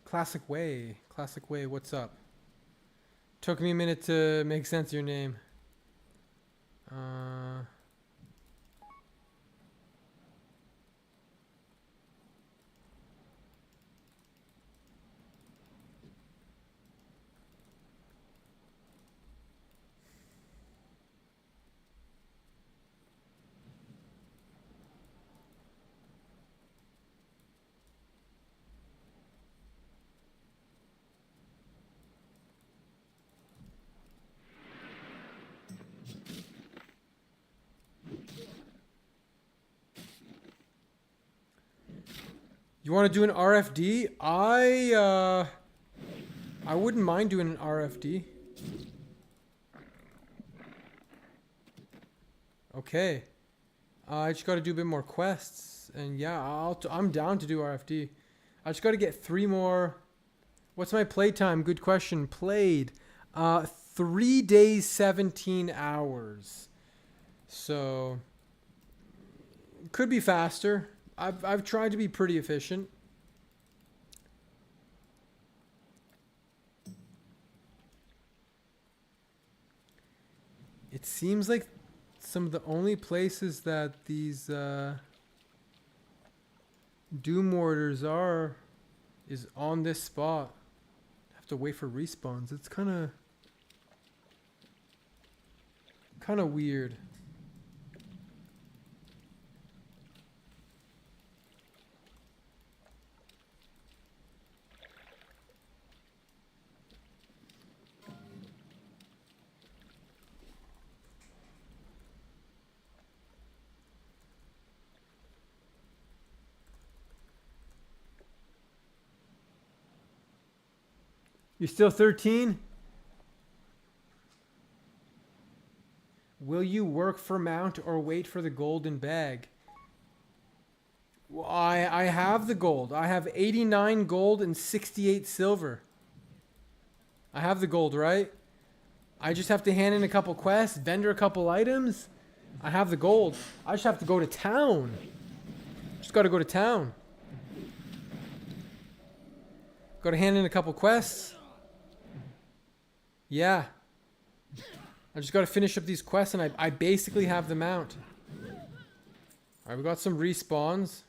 Classic Way. Classic Way, what's up? Took me a minute to make sense of your name. You want to do an RFD? I wouldn't mind doing an RFD. Okay. I just got to do a bit more quests, and yeah, I'm down to do RFD. I just got to get 3 more. What's my playtime? Good question. Played 3 days, 17 hours. So could be faster. I've tried to be pretty efficient. It seems like some of the only places that these Doom Mortars are is on this spot. I have to wait for respawns. It's kind of weird. You're still 13? Will you work for mount or wait for the golden bag? Well, I have the gold. I have 89 gold and 68 silver. I have the gold, right? I just have to hand in a couple quests, vendor a couple items. I have the gold. I just have to go to town. Just got to go to town. Got to hand in a couple quests. Yeah. I just got to finish up these quests, and I basically have the mount. Alright, we got some respawns.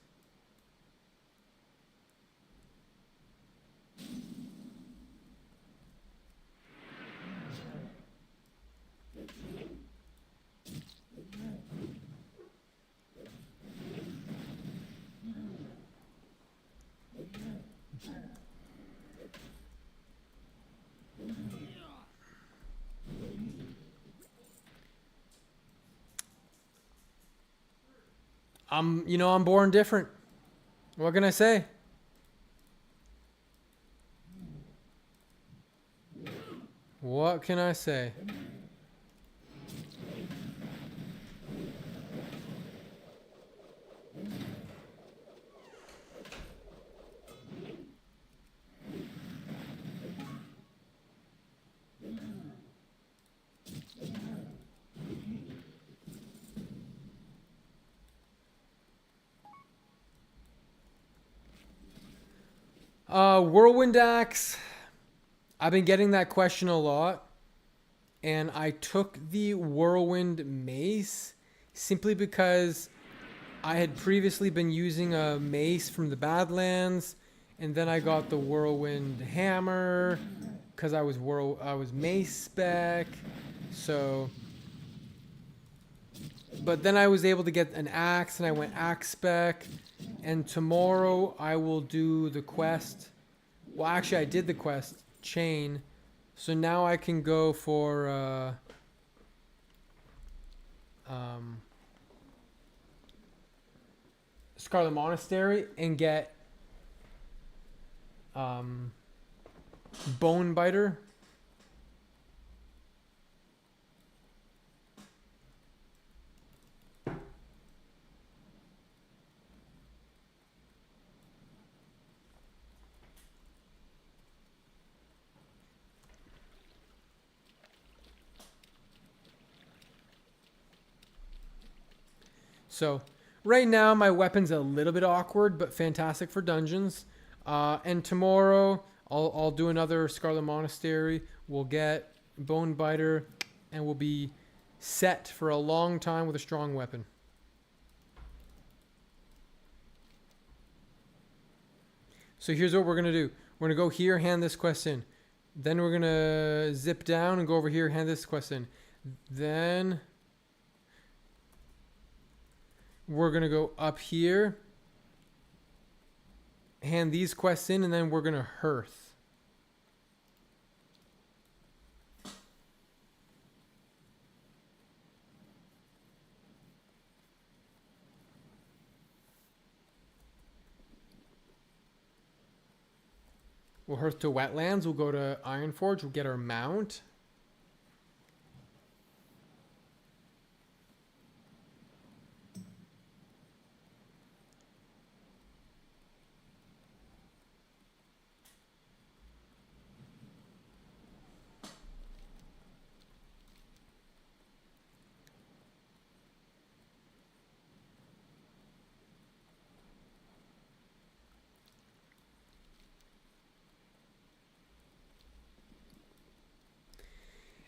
I'm born different. What can I say? What can I say? Whirlwind Axe. I've been getting that question a lot. And I took the Whirlwind Mace simply because I had previously been using a mace from the Badlands. And then I got the Whirlwind Hammer because I was mace spec. So... But then I was able to get an axe, and I went axe spec. And tomorrow I will do the quest. Well, actually, I did the quest chain. So now I can go for Scarlet Monastery and get Bone Biter. So, Right now, my weapon's a little bit awkward, but fantastic for dungeons. And tomorrow, I'll do another Scarlet Monastery. We'll get Bone Biter, and we'll be set for a long time with a strong weapon. So here's what we're going to do. We're going to go here, hand this quest in. Then we're going to zip down and go over here, hand this quest in. Then we're going to go up here, hand these quests in, and then we're going to hearth. We'll hearth to Wetlands. We'll go to Ironforge. We'll get our mount.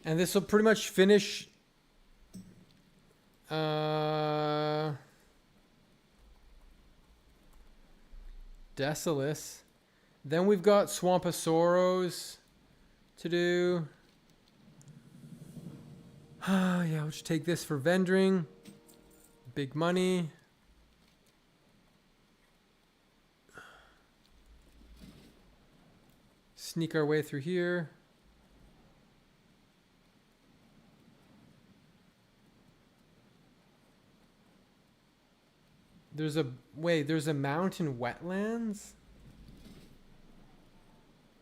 And this will pretty much finish Desolus. Then we've got Swamp of Sorrows to do. Yeah, we'll just take this for vendoring. Big money. Sneak our way through here. There's a mountain wetlands?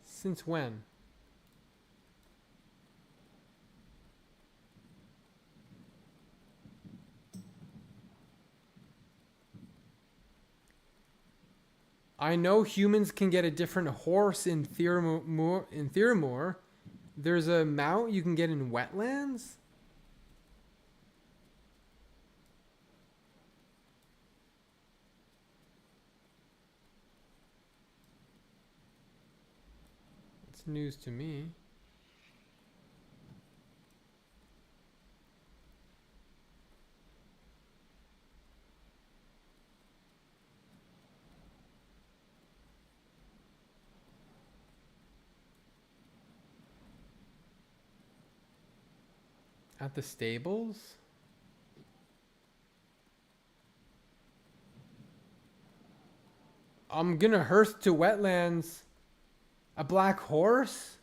Since when? I know humans can get a different horse in Theramore. There's a mount you can get in wetlands? News to me. At the stables? I'm gonna hearth to Wetlands. A black horse?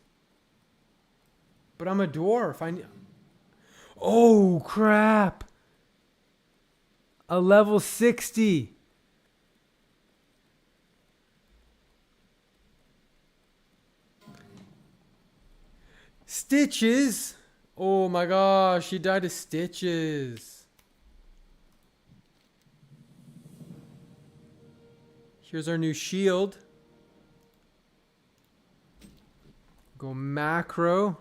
But I'm a dwarf. Oh, crap. A level 60. Stitches? Oh my gosh, he died of stitches. Here's our new shield. Go macro.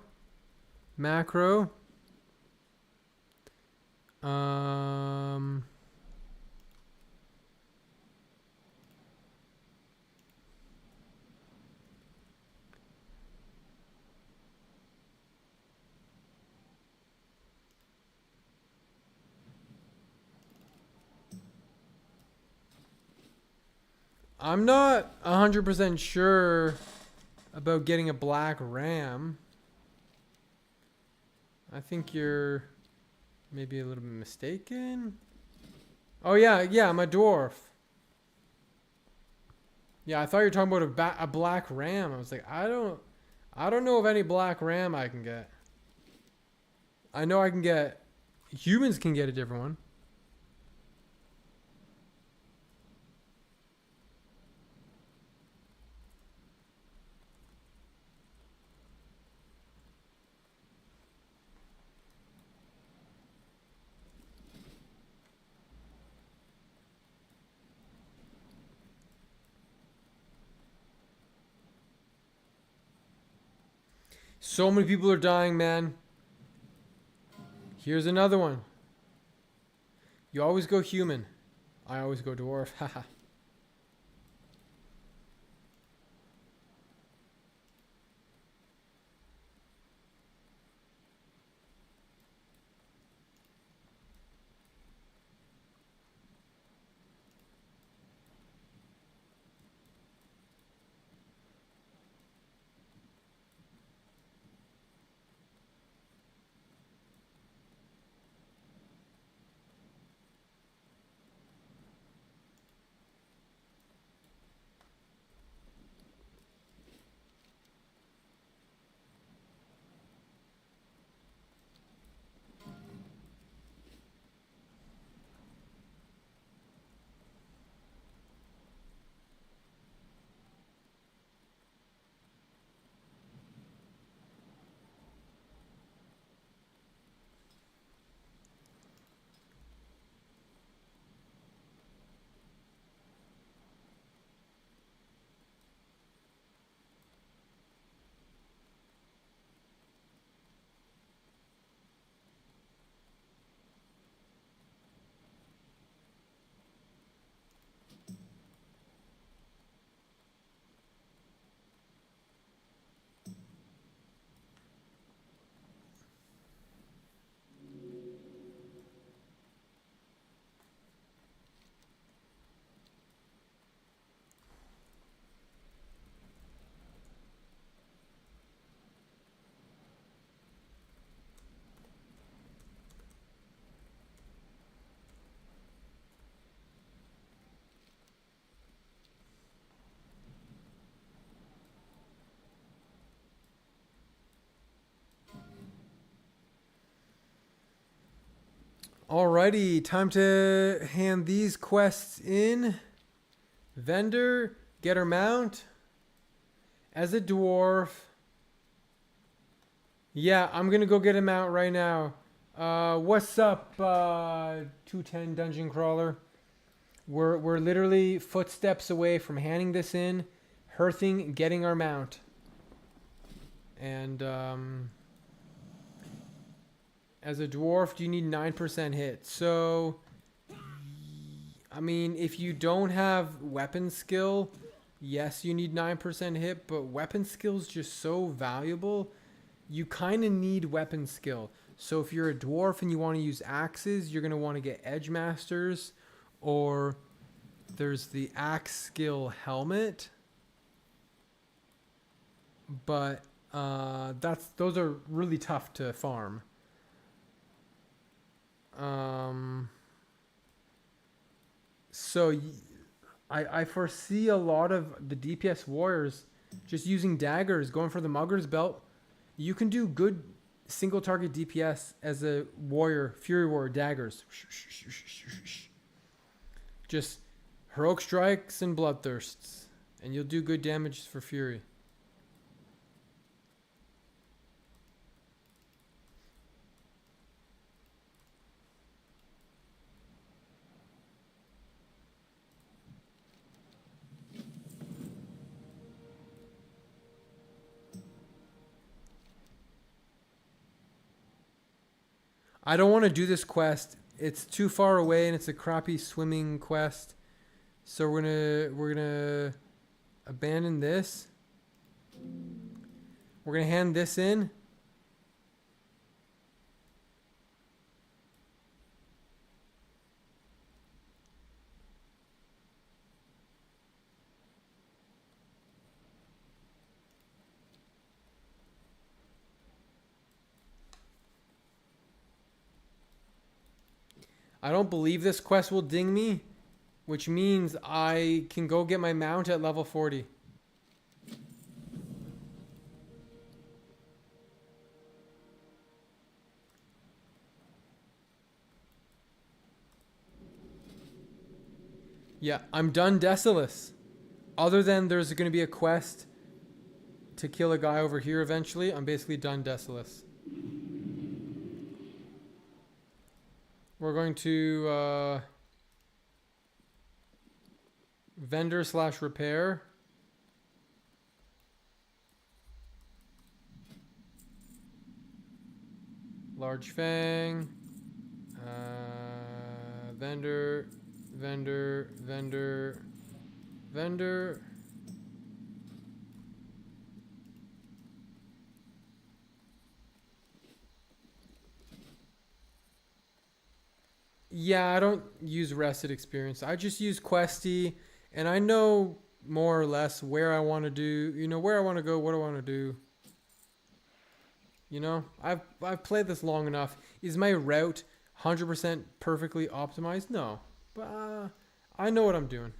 I'm not 100% sure about getting a black ram. I think you're maybe a little bit mistaken. Oh yeah, I'm a dwarf. Yeah, I thought you were talking about a black ram. I was like, I don't know of any black ram I can get. I know I can get, humans can get a different one. So many people are dying, man. Here's another one. You always go human. I always go dwarf. Haha. Alrighty, time to hand these quests in. Vendor, get her mount. As a dwarf. Yeah, I'm gonna go get him out right now. What's up, 210 Dungeon Crawler? We're literally footsteps away from handing this in, Hearthing, getting our mount. And, as a dwarf, you need 9% hit. So, I mean, if you don't have weapon skill, yes, you need 9% hit, but weapon skill is just so valuable. You kind of need weapon skill. So if you're a dwarf and you want to use axes, you're going to want to get Edge Masters, or there's the axe skill helmet. But those are really tough to farm. So I foresee a lot of the DPS warriors just using daggers, going for the Mugger's Belt. You can do good single target DPS as a warrior, Fury Warrior, daggers. Just heroic strikes and bloodthirsts, and you'll do good damage for Fury. I don't want to do this quest. It's too far away and it's a crappy swimming quest. So we're gonna abandon this. We're gonna hand this in. I don't believe this quest will ding me, which means I can go get my mount at level 40. Yeah, I'm done Desolus. Other than there's going to be a quest to kill a guy over here eventually, I'm basically done Desolus. We're going to vendor / repair. Large Fang. Vendor. vendor, vendor, vendor. Yeah, I don't use rested experience. I just use Questy, and I know more or less where I want to do, where I want to go, what I want to do. I've played this long enough. Is my route 100% perfectly optimized? No, but I know what I'm doing.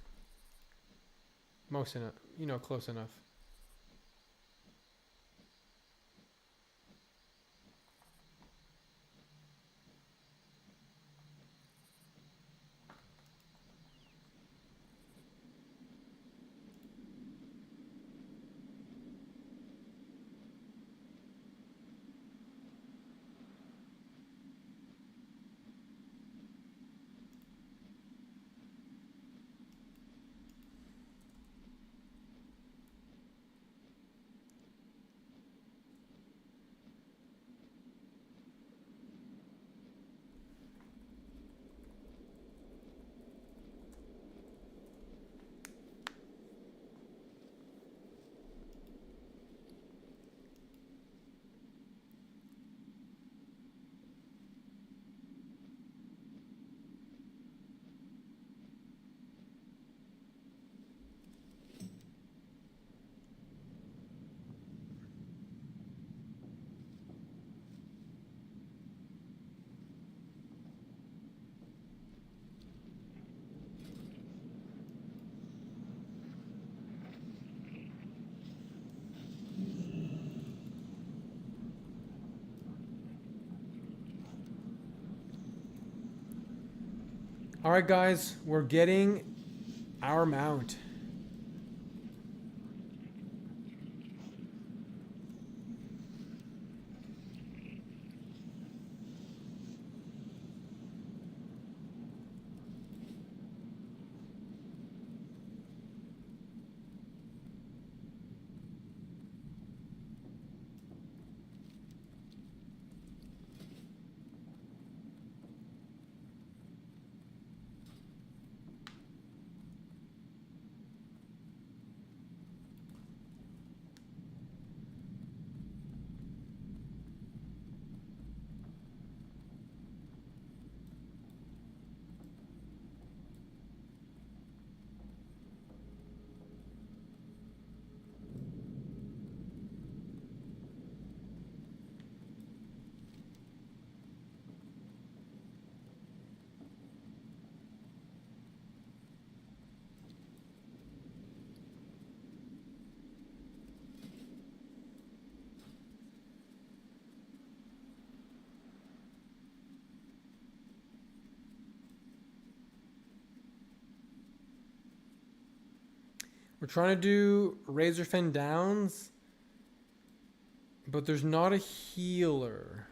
Most enough, close enough. All right, guys, we're getting our mount. We're trying to do Razorfen Downs, but there's not a healer.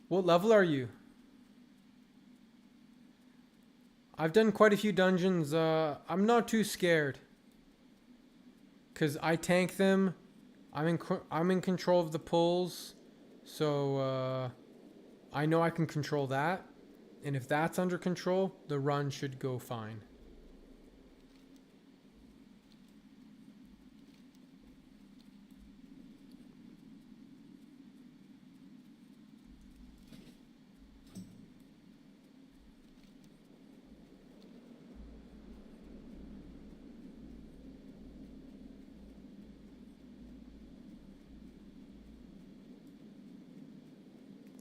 What level are you? I've done quite a few dungeons. I'm not too scared. Because I tank them. I'm in control of the pulls. So I know I can control that. And if that's under control, the run should go fine.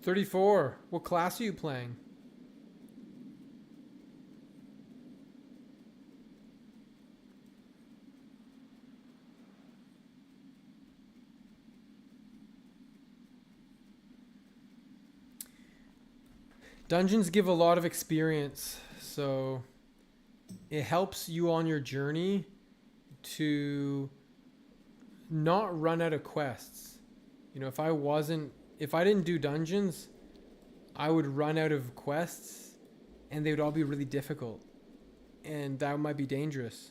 34. What class are you playing? Dungeons give a lot of experience, so it helps you on your journey to not run out of quests. You know, if I didn't do dungeons, I would run out of quests and they would all be really difficult. And that might be dangerous.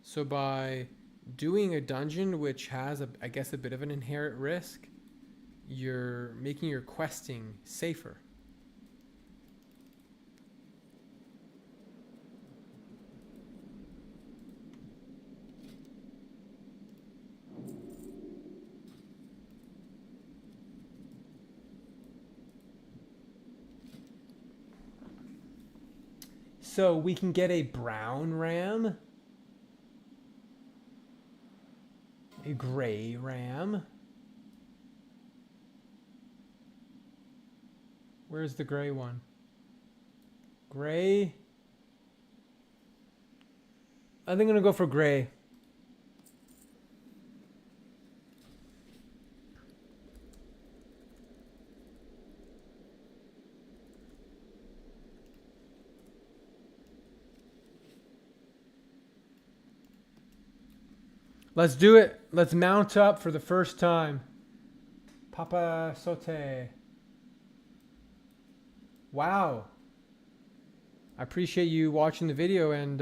So by doing a dungeon which has I guess a bit of an inherent risk, you're making your questing safer. So we can get a brown ram, a gray ram. Where's the gray one? Gray. I think I'm gonna go for gray. Let's do it. Let's mount up for the first time. Papa Saute. Wow. I appreciate you watching the video and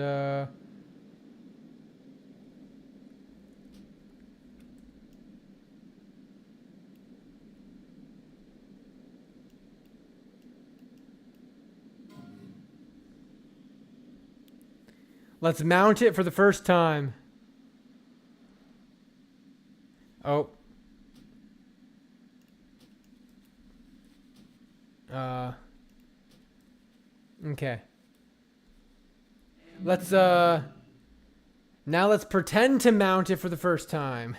let's mount it for the first time. Oh. Okay. Let's now let's pretend to mount it for the first time.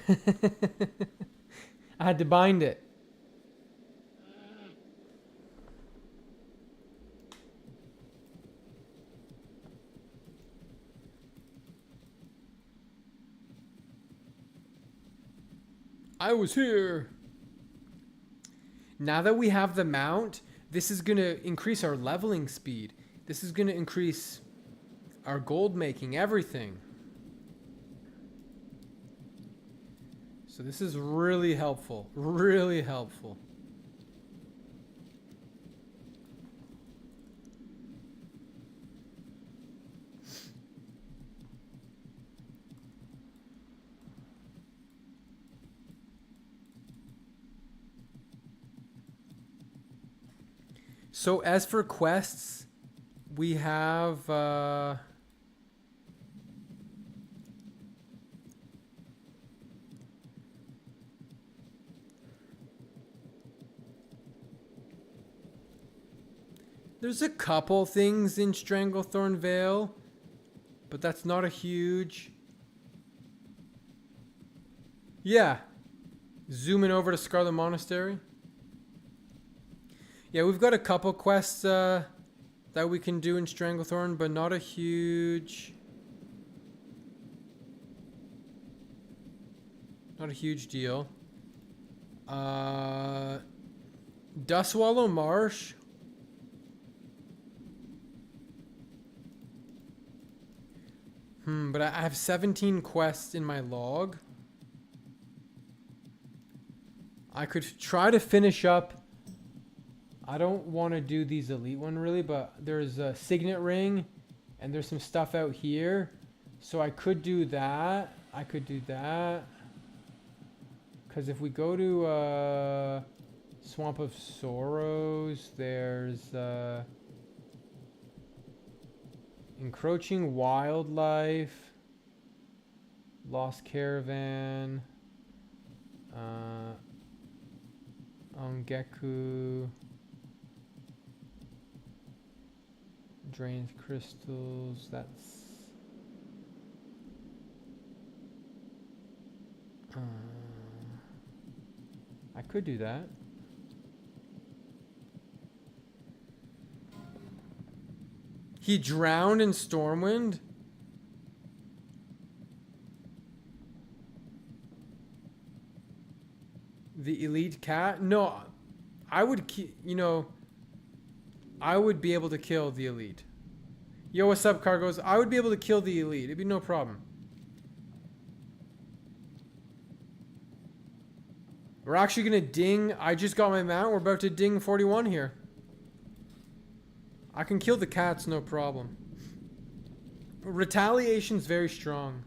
I had to bind it. I was here. Now that we have the mount, this is going to increase our leveling speed. This is going to increase our gold making, everything. So this is really helpful. Really helpful. So as for quests, we have there's a couple things in Stranglethorn Vale, but that's not a huge. Yeah. Zooming over to Scarlet Monastery. Yeah, we've got a couple quests that we can do in Stranglethorn, but not a huge deal. Dustwallow Marsh. But I have 17 quests in my log. I could try to finish up. I don't want to do these elite one really, but there's a signet ring and there's some stuff out here. So I could do that. Because if we go to Swamp of Sorrows, there's Encroaching Wildlife, Lost Caravan, Ongeku, Drained Crystals, that's I could do that. He drowned in Stormwind? The elite cat? No, I would, you know, I would be able to kill the elite. Yo, what's up, Cargos? I would be able to kill the elite. It'd be no problem. We're actually going to ding. I just got my mount. We're about to ding 41 here. I can kill the cats, no problem. Retaliation's very strong.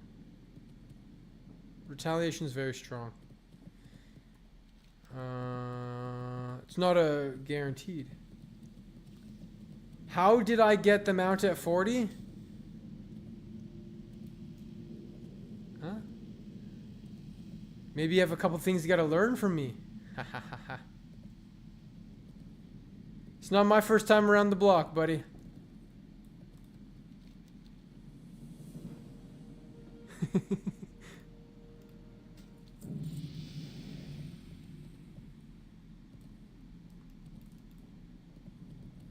Retaliation's very strong. It's not a guaranteed. How did I get the mount at 40? Huh? Maybe you have a couple things you gotta learn from me. It's not my first time around the block, buddy.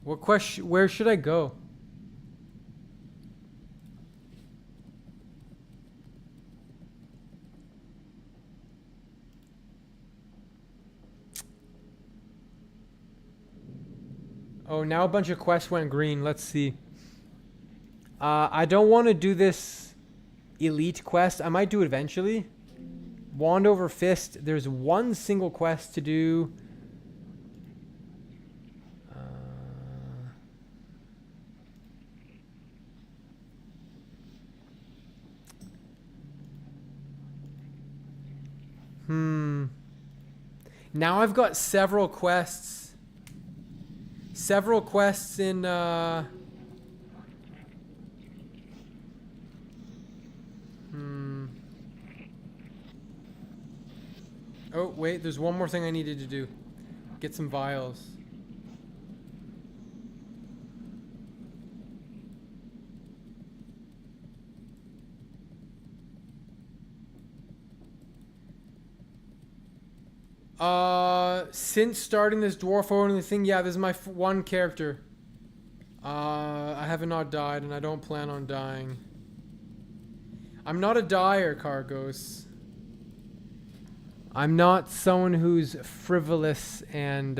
What question? Where should I go? Oh, now a bunch of quests went green. Let's see. I don't want to do this elite quest. I might do it eventually. Wand over fist. There's one single quest to do. Now I've got several quests. Several quests in Oh, wait, there's one more thing I needed to do. Get some vials. Since starting this Dwarflord only thing, yeah, this is my one character. I have not died, and I don't plan on dying. I'm not a dyer, Cargos. I'm not someone who's frivolous and,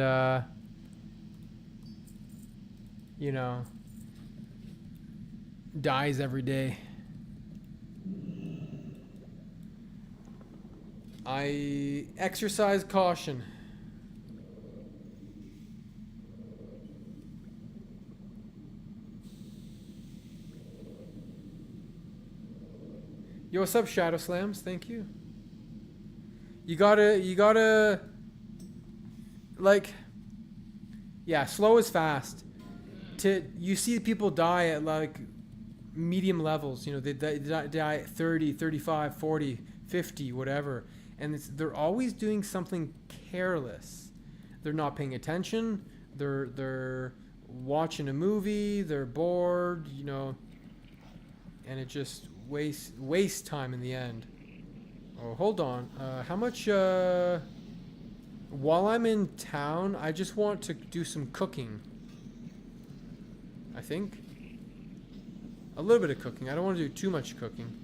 you know, dies every day. I exercise caution. Yo, what's up, Shadow Slams? Thank you. You gotta, like, yeah, slow is fast. You see people die at, like, medium levels. You know, they die at 30, 35, 40, 50, whatever. And they're always doing something careless. They're not paying attention. They're watching a movie. They're bored, you know. And it just wastes time in the end. Oh, hold on. How much, while I'm in town, I just want to do some cooking. I think. A little bit of cooking. I don't want to do too much cooking.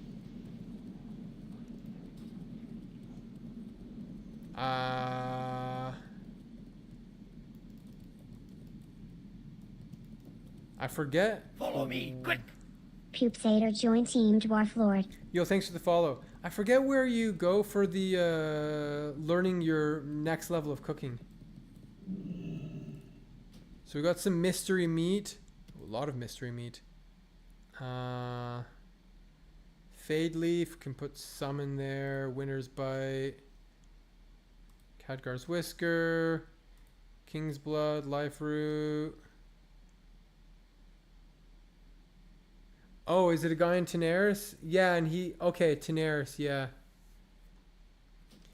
I forget. Follow me, quick! Pupesator join Team Dwarflord. Yo, thanks for the follow. I forget where you go for the learning your next level of cooking. So we got some mystery meat. A lot of mystery meat. Fade leaf, can put some in there. Winter's bite. Khadgar's whisker. King's blood, life root. Oh, is it a guy in Tenaris? Yeah, and okay, Tenaris, yeah.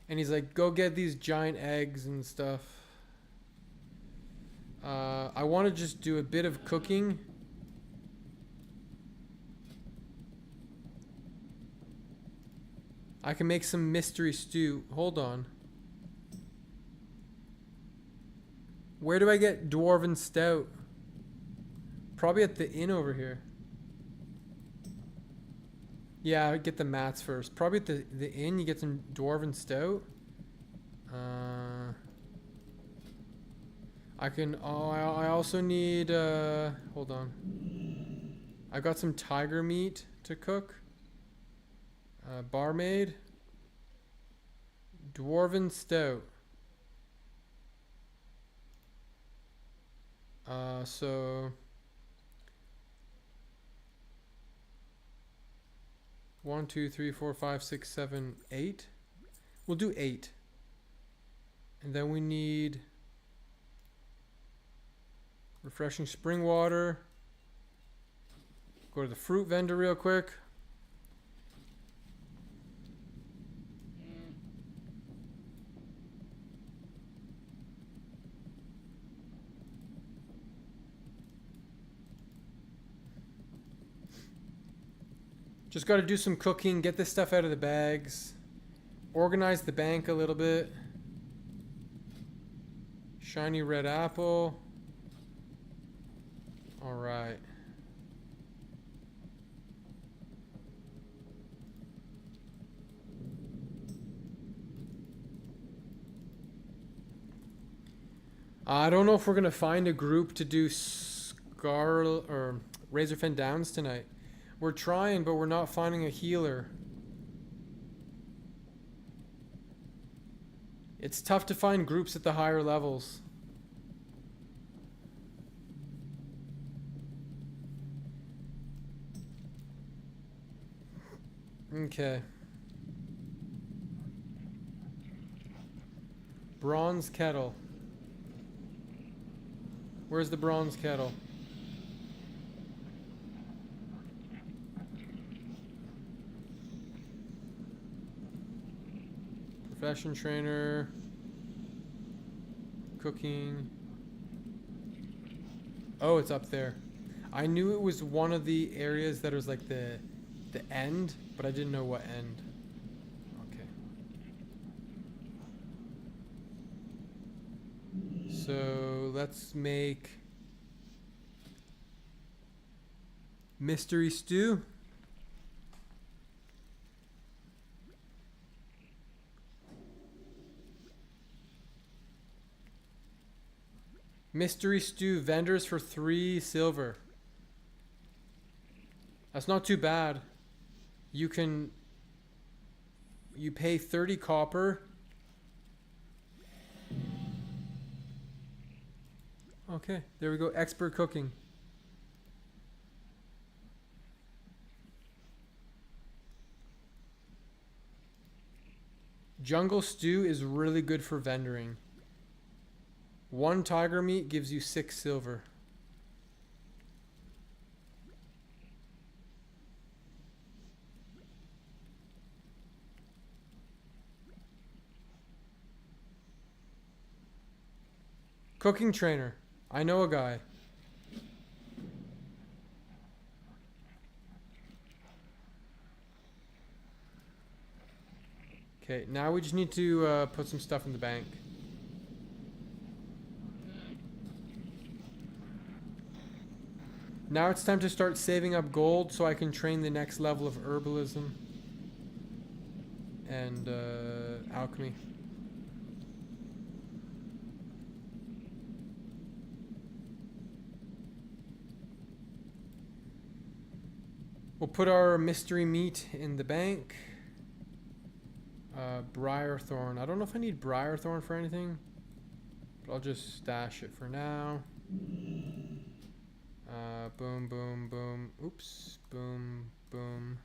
And he's like, go get these giant eggs and stuff. I want to just do a bit of cooking. I can make some mystery stew. Hold on. Where do I get Dwarven Stout? Probably at the inn over here. Yeah, get the mats first. Probably at the inn, you get some dwarven stout. I can. Oh, I also need. Hold on. I got some tiger meat to cook. Barmaid. Dwarven stout. So 1, 2, 3, 4, 5, 6, 7, 8. We'll do 8. And then we need refreshing spring water. Go to the fruit vendor real quick. Just got to do some cooking, get this stuff out of the bags, organize the bank a little bit. Shiny red apple. All right. I don't know if we're gonna find a group to do Scar or Razorfen Downs tonight. We're trying, but we're not finding a healer. It's tough to find groups at the higher levels. Okay. Bronze kettle. Where's the bronze kettle? Profession trainer. Cooking. Oh, it's up there. I knew it was one of the areas that was like the end, but I didn't know what end. Okay. So let's make mystery stew. Mystery stew vendors for 3 silver. That's not too bad. You pay 30 copper. Okay, there we go. Expert cooking. Jungle stew is really good for vendoring. 1 tiger meat gives you 6 silver. Cooking trainer. I know a guy. Okay, now we just need to put some stuff in the bank. Now it's time to start saving up gold so I can train the next level of herbalism and alchemy. We'll put our mystery meat in the bank. Briarthorn. I don't know if I need Briarthorn for anything, but I'll just stash it for now. Boom, boom, boom. Oops. Boom, boom.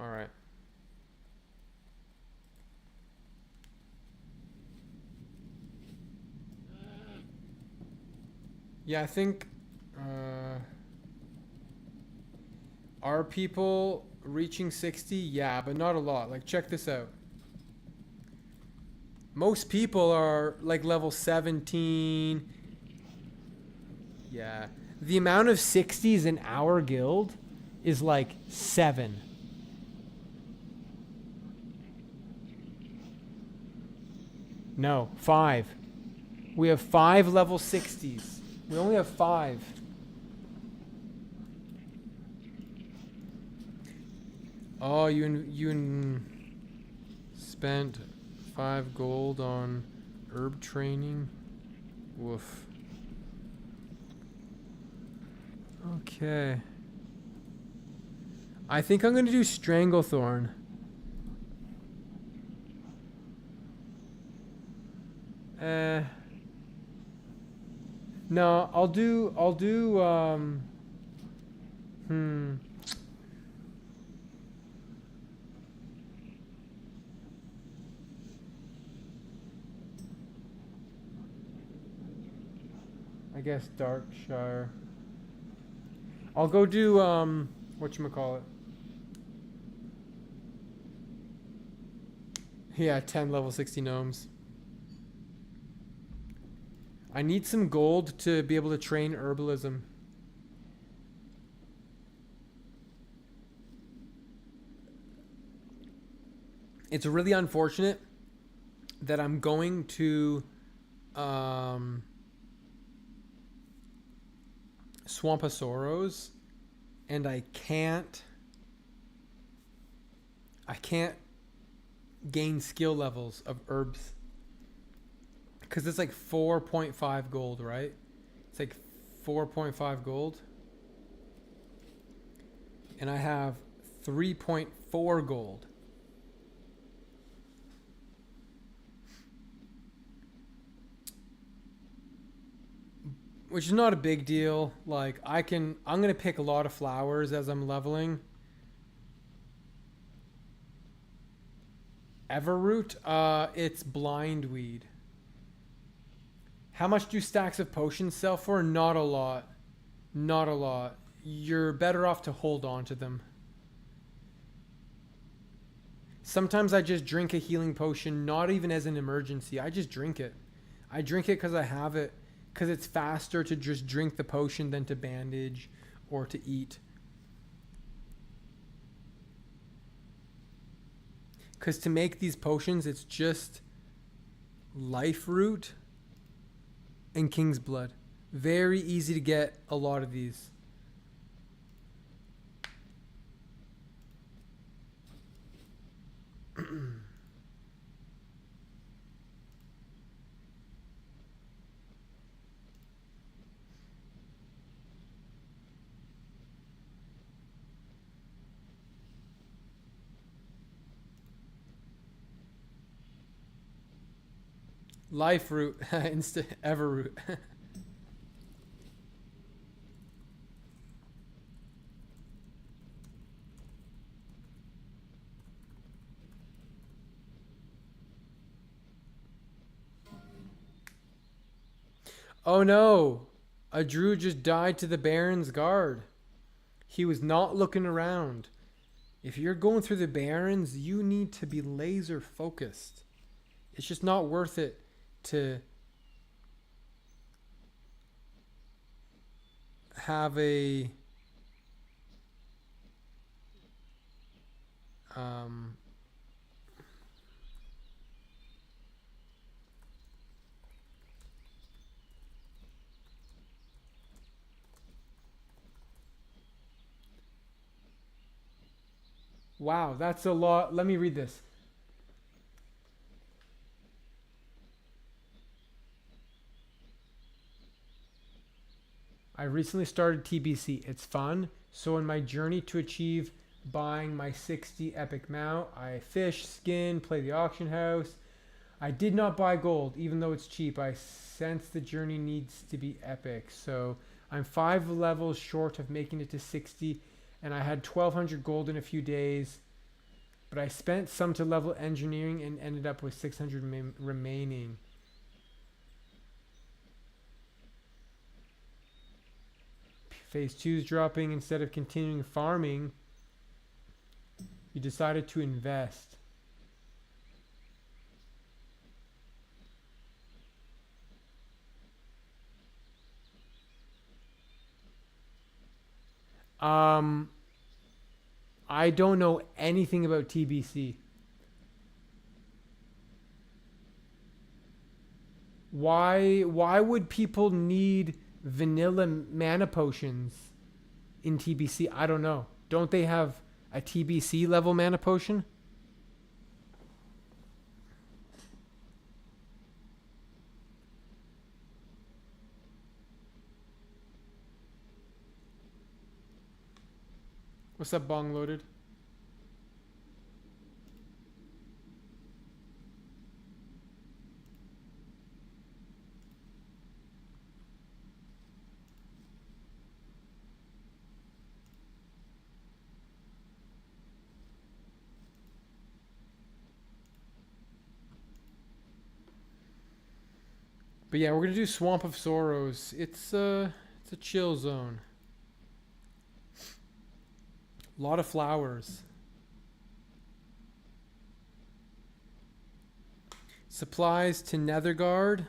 All right. Yeah, I think are people reaching 60? Yeah, but not a lot. Like, check this out. Most people are like level 17. Yeah. The amount of 60s in our guild is like 7. No, 5. We have 5 level 60s. We only have 5. Oh, you spent 5 gold on herb training. Woof. Okay. I think I'm gonna do Stranglethorn. No, I'll do I guess Darkshire. I'll go do whatchamacallit. Yeah, 10 level 60 gnomes. I need some gold to be able to train herbalism. It's really unfortunate that I'm going to Swampasaurus and I can't gain skill levels of herbs. Because it's like 4.5 gold, right? It's like 4.5 gold. And I have 3.4 gold. Which is not a big deal. Like, I'm going to pick a lot of flowers as I'm leveling. Everroot, it's blindweed. How much do stacks of potions sell for? Not a lot. Not a lot. You're better off to hold on to them. Sometimes I just drink a healing potion, not even as an emergency. I just drink it. I drink it because I have it. Because it's faster to just drink the potion than to bandage or to eat. Because to make these potions, it's just life root and king's blood. Very easy to get a lot of these. Life root instead Everroot. Oh no! A druid just died to the Baron's guard. He was not looking around. If you're going through the Barrens, you need to be laser focused. It's just not worth it to have a wow, that's a lot. Let me read this. I recently started TBC. It's fun. So in my journey to achieve buying my 60 epic mount, I fish, skin, play the auction house. I did not buy gold, even though it's cheap. I sense the journey needs to be epic. So I'm 5 levels short of making it to 60, and I had 1200 gold in a few days. But I spent some to level engineering and ended up with 600 remaining. Phase 2 is dropping. Instead of continuing farming, you decided to invest. Um, I don't know anything about TBC. Why would people need vanilla mana potions in TBC? I don't know. Don't they have a TBC level mana potion? What's up, bong loaded? But yeah, we're gonna do Swamp of Sorrows. It's a chill zone. A lot of flowers. Supplies to Netherguard.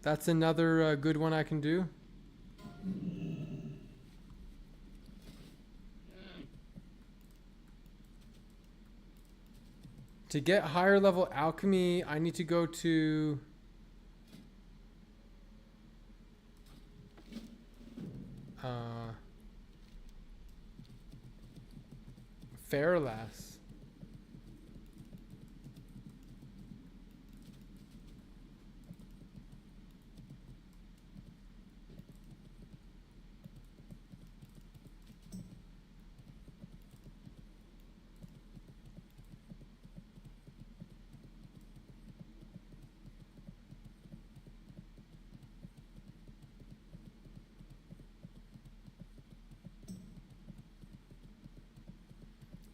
That's another good one I can do. To get higher level alchemy, I need to go to Fairlass.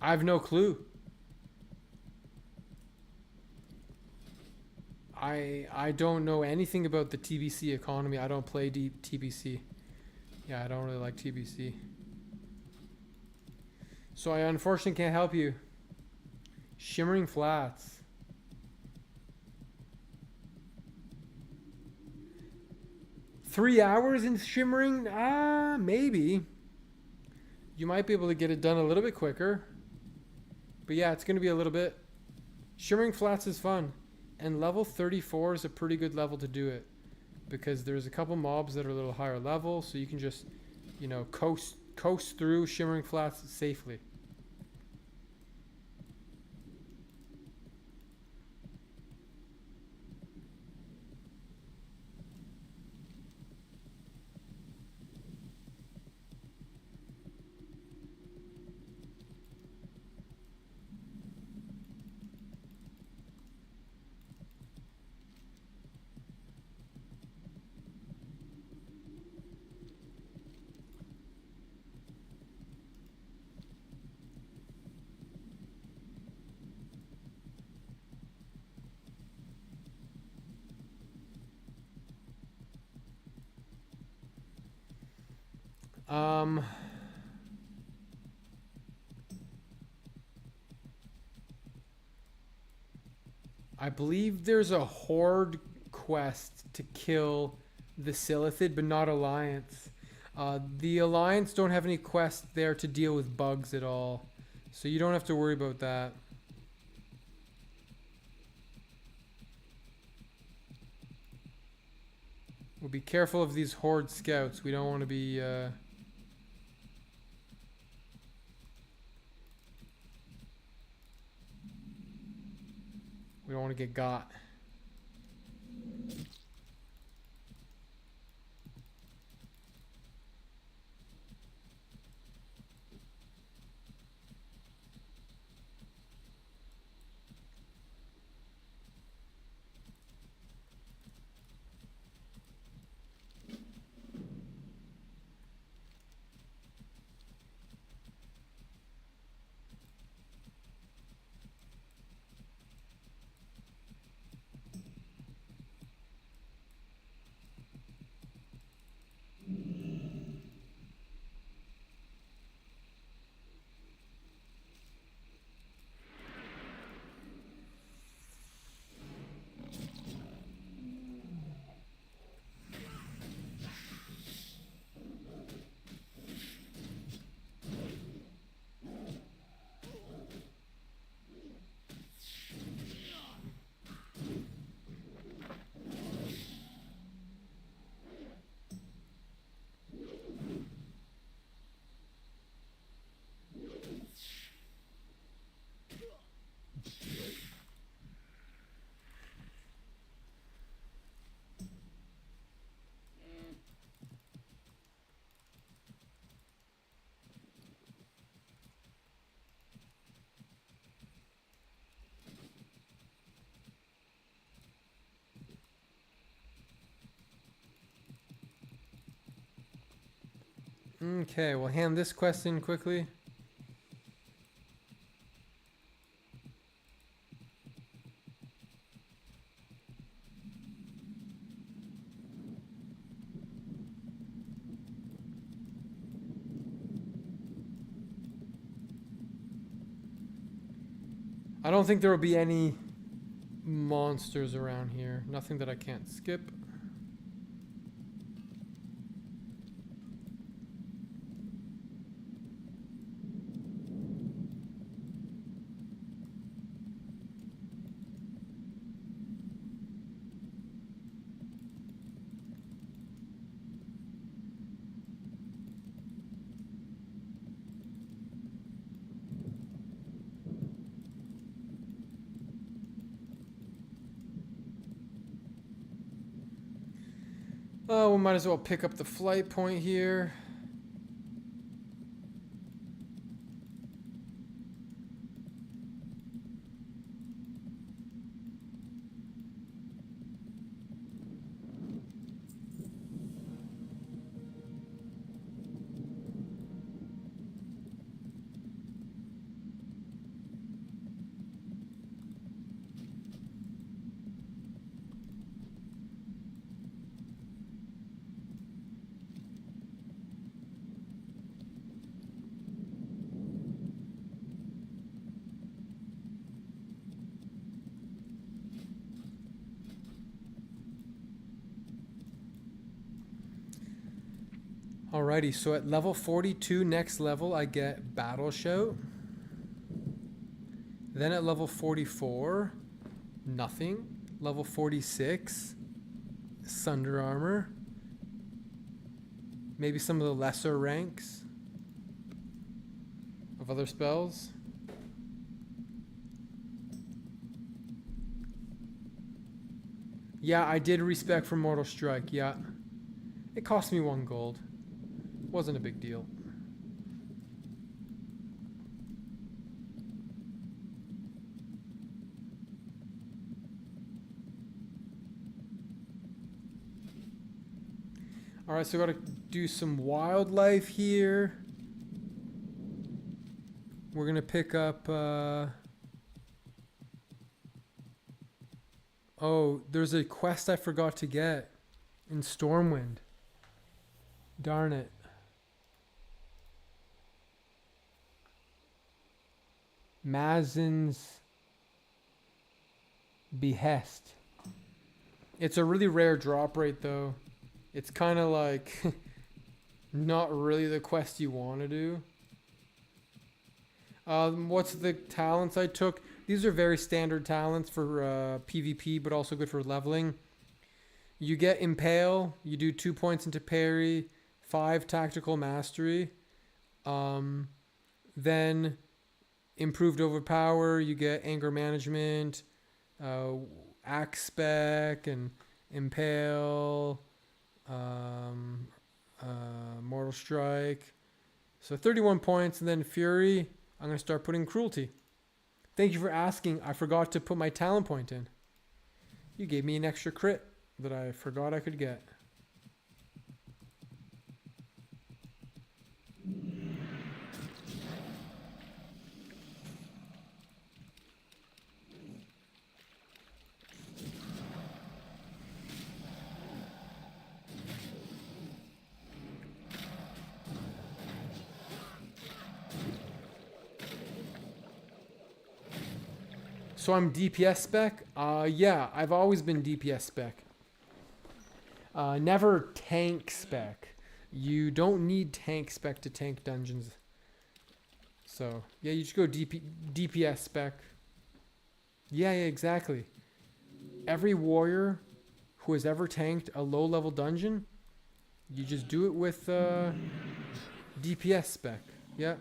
I have no clue. I don't know anything about the TBC economy. I don't play deep TBC. Yeah, I don't really like TBC. So I unfortunately can't help you. Shimmering Flats. Three hours in Shimmering? Maybe. You might be able to get it done a little bit quicker. But yeah, it's going to be a little bit. Shimmering Flats is fun. And level 34 is a pretty good level to do it. Because there's a couple mobs that are a little higher level. So you can just, coast through Shimmering Flats safely. Um, I believe there's a Horde quest to kill the Silithid, but not Alliance. The Alliance don't have any quests there to deal with bugs at all. So you don't have to worry about that. We'll be careful of these Horde scouts. We don't want to be... we don't want to get got. Okay, we'll hand this quest in quickly. I don't think there will be any monsters around here. Nothing that I can't skip. Oh, we might as well pick up the flight point here. Alrighty, so at level 42, next level, I get Battle Shout. Then at level 44, nothing. Level 46, Sunder Armor. Maybe some of the lesser ranks of other spells. Yeah, I did respec for Mortal Strike, yeah. It cost me 1 gold. Wasn't a big deal. Alright, so gotta do some wildlife here. We're gonna pick up, oh, there's a quest I forgot to get in Stormwind. Darn it. Mazin's Behest. It's a really rare drop rate though. It's kind of like not really the quest you want to do. What's the talents I took? These are very standard talents for PvP, but also good for leveling. You get Impale. You do 2 points into parry, 5 tactical mastery. Then improved overpower. You get anger management, axe spec, and Impale. Mortal Strike. So 31 points, and then Fury. I'm going to start putting Cruelty. Thank you for asking. I forgot to put my talent point in. You gave me an extra crit that I forgot I could get. So I'm DPS spec? Yeah, I've always been DPS spec. Never tank spec. You don't need tank spec to tank dungeons. So, yeah, you just go DPS spec. Yeah, exactly. Every warrior who has ever tanked a low-level dungeon, you just do it with DPS spec. Yeah.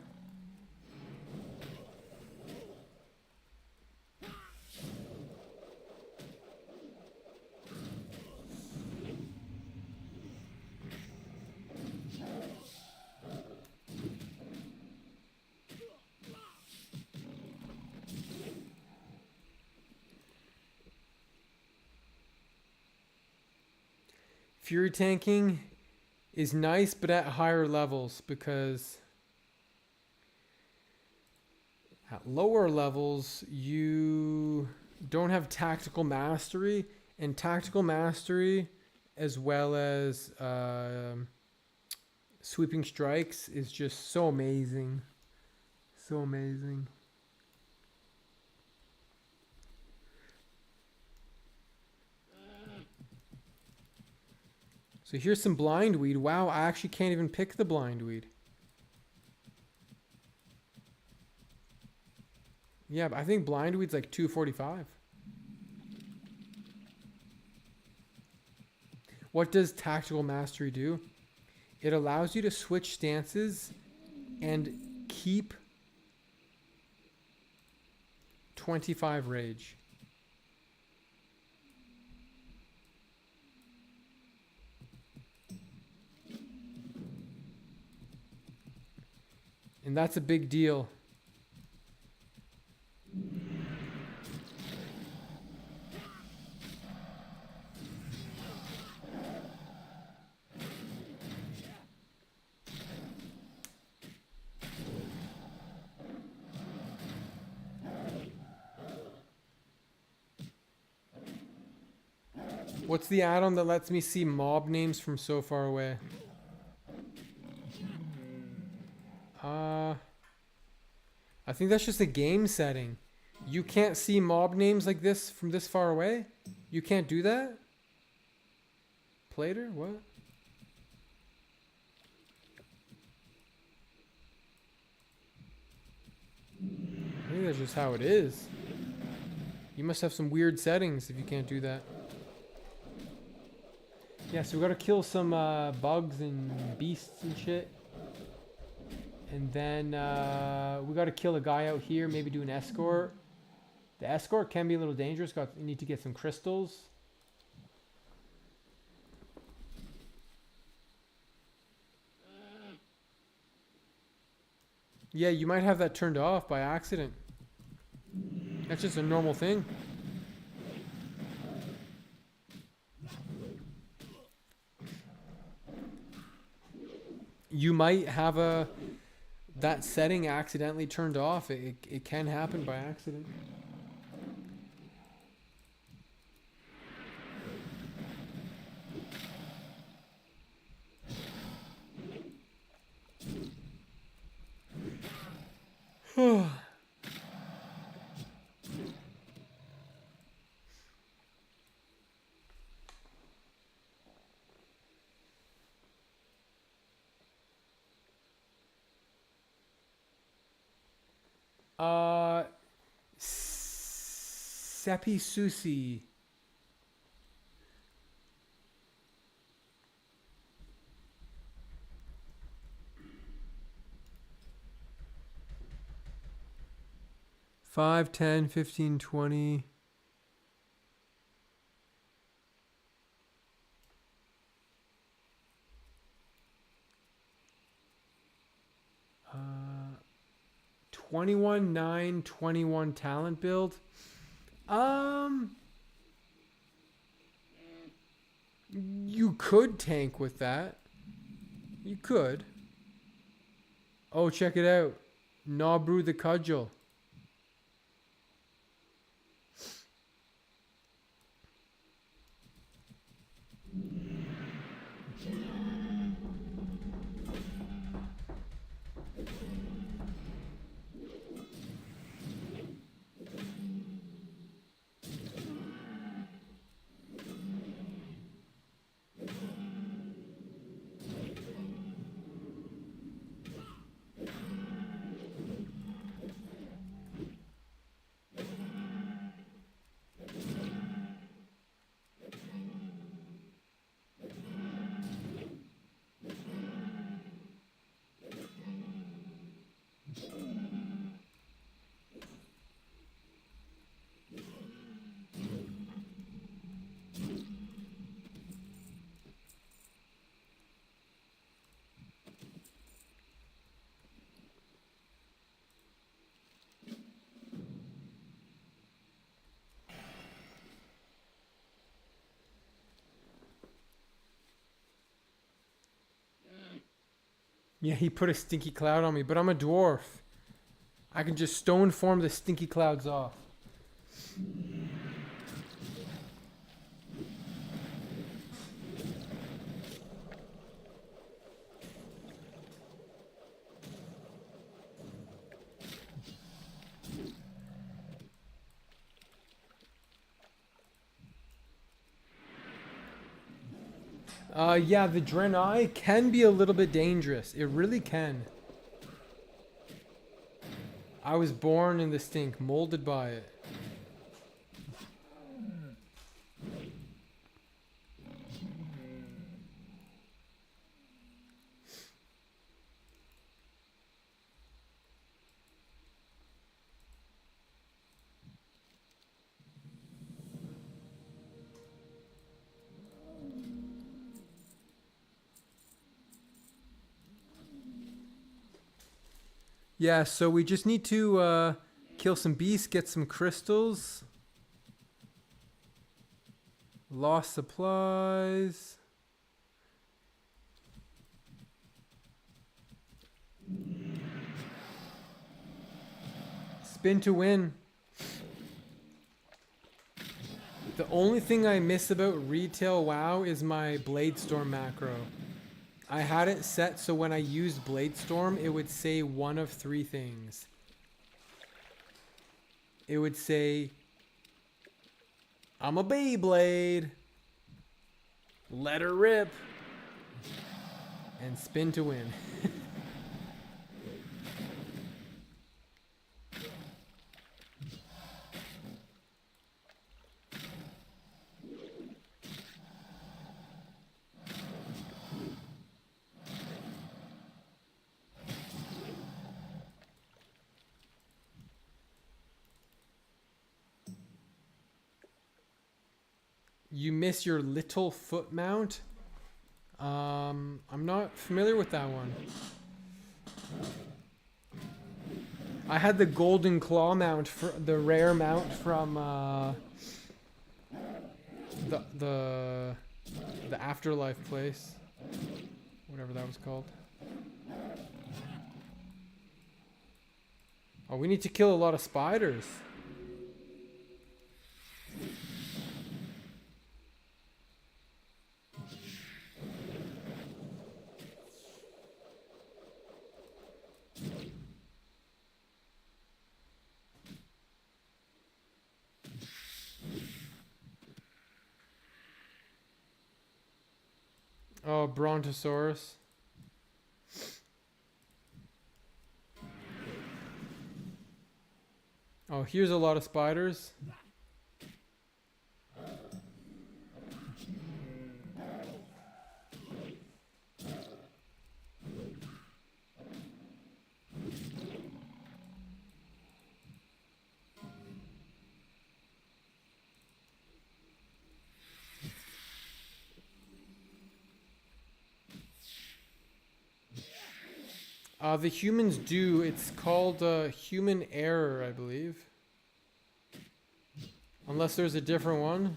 Fury tanking is nice, but at higher levels, because at lower levels you don't have tactical mastery, and tactical mastery as well as sweeping strikes is just so amazing. So amazing. So here's some blindweed. Wow, I actually can't even pick the blindweed. Yeah, but I think blindweed's like 245. What does tactical mastery do? It allows you to switch stances and keep 25 rage. And that's a big deal. What's the add-on that lets me see mob names from so far away? I think that's just a game setting. You can't see mob names like this from this far away? You can't do that? Plater? What? I think that's just how it is. You must have some weird settings if you can't do that. Yeah, so we gotta kill some bugs and beasts and shit. And then we gotta kill a guy out here, maybe do an escort. The escort can be a little dangerous. You need to get some crystals. Yeah, you might have that turned off by accident. That's just a normal thing. You might have that setting accidentally turned off. It can happen by accident. Sepi Susi. 5, 10, 15, 20. Uh, 21, 9, 21 talent build. You could tank with that. You could. Oh, check it out. Nabru the Cudgel. Yeah, he put a stinky cloud on me, but I'm a dwarf. I can just stone form the stinky clouds off. Yeah, the Draenei can be a little bit dangerous. It really can. I was born in the stink, molded by it. Yeah, so we just need to kill some beasts, get some crystals. Lost supplies. Spin to win. The only thing I miss about retail WoW is my Bladestorm macro. I had it set so when I used Bladestorm, it would say one of three things. It would say, I'm a Beyblade. Let her rip. And spin to win. You miss your little foot mount? I'm not familiar with that one. I had the golden claw mount, for the rare mount from the afterlife place, whatever that was called. Oh, we need to kill a lot of spiders. Oh, Brontosaurus. Oh, here's a lot of spiders. The humans do. It's called human error, I believe. Unless there's a different one.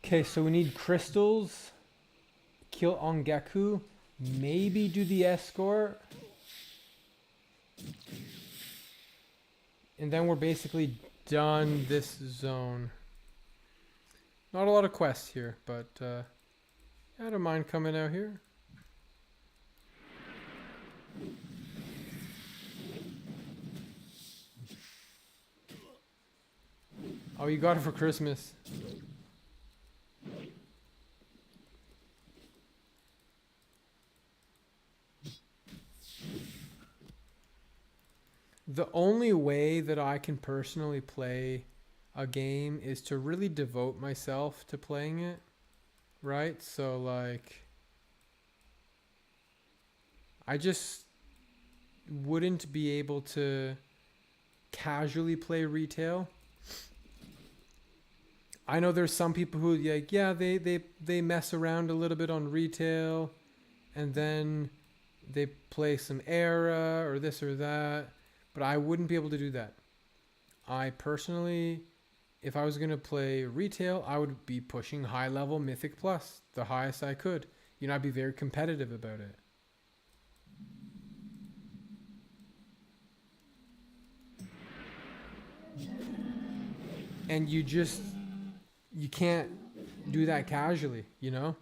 Okay, so we need crystals. Kill Ongeku. Maybe do the escort. And then we're basically done this zone. Not a lot of quests here, but I don't mind coming out here. Oh, you got it for Christmas. The only way that I can personally play a game is to really devote myself to playing it, right? So like I just wouldn't be able to casually play retail. I know there's some people who like, yeah, they mess around a little bit on retail and then they play some era or this or that, but I wouldn't be able to do that. I personally, if I was going to play retail, I would be pushing high level Mythic Plus, the highest I could. You know, I'd be very competitive about it. And you can't do that casually, you know?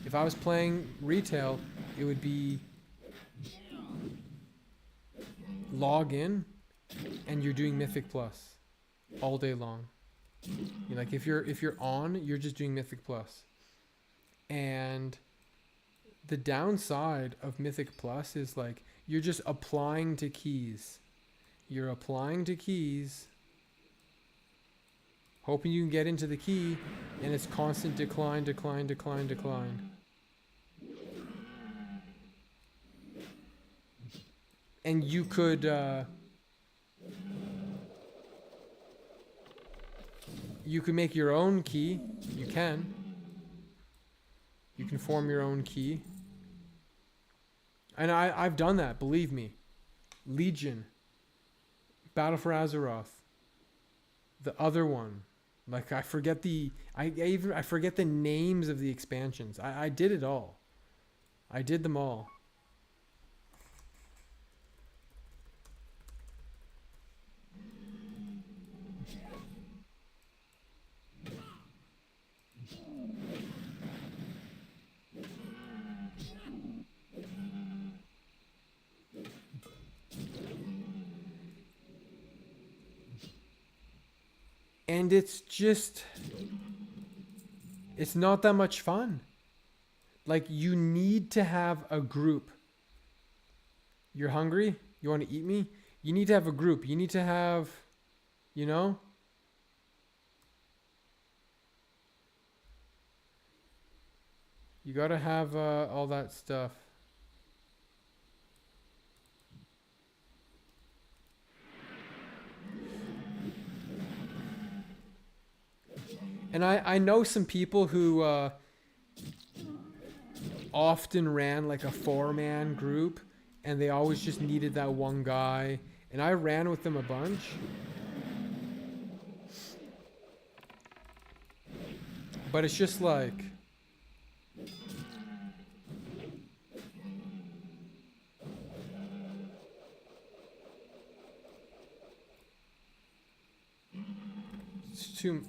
If I was playing retail, it would be log in and you're doing Mythic Plus all day long. You know, like if you're on, you're just doing Mythic Plus. And the downside of Mythic Plus is like you're just applying to keys. You're applying to keys, hoping you can get into the key, and it's constant decline, decline, decline, decline. And you could make your own key. You can form your own key. And I've done that, believe me. Legion, Battle for Azeroth, the other one. Like I forget the names of the expansions. I did it all. I did them all. And it's not that much fun. Like you need to have a group. You're hungry? You want to eat me? You need to have a group. You need to have, you know? You gotta have all that stuff. And I know some people who often ran like a 4-man group and they always just needed that one guy. And I ran with them a bunch. But it's just like... it's too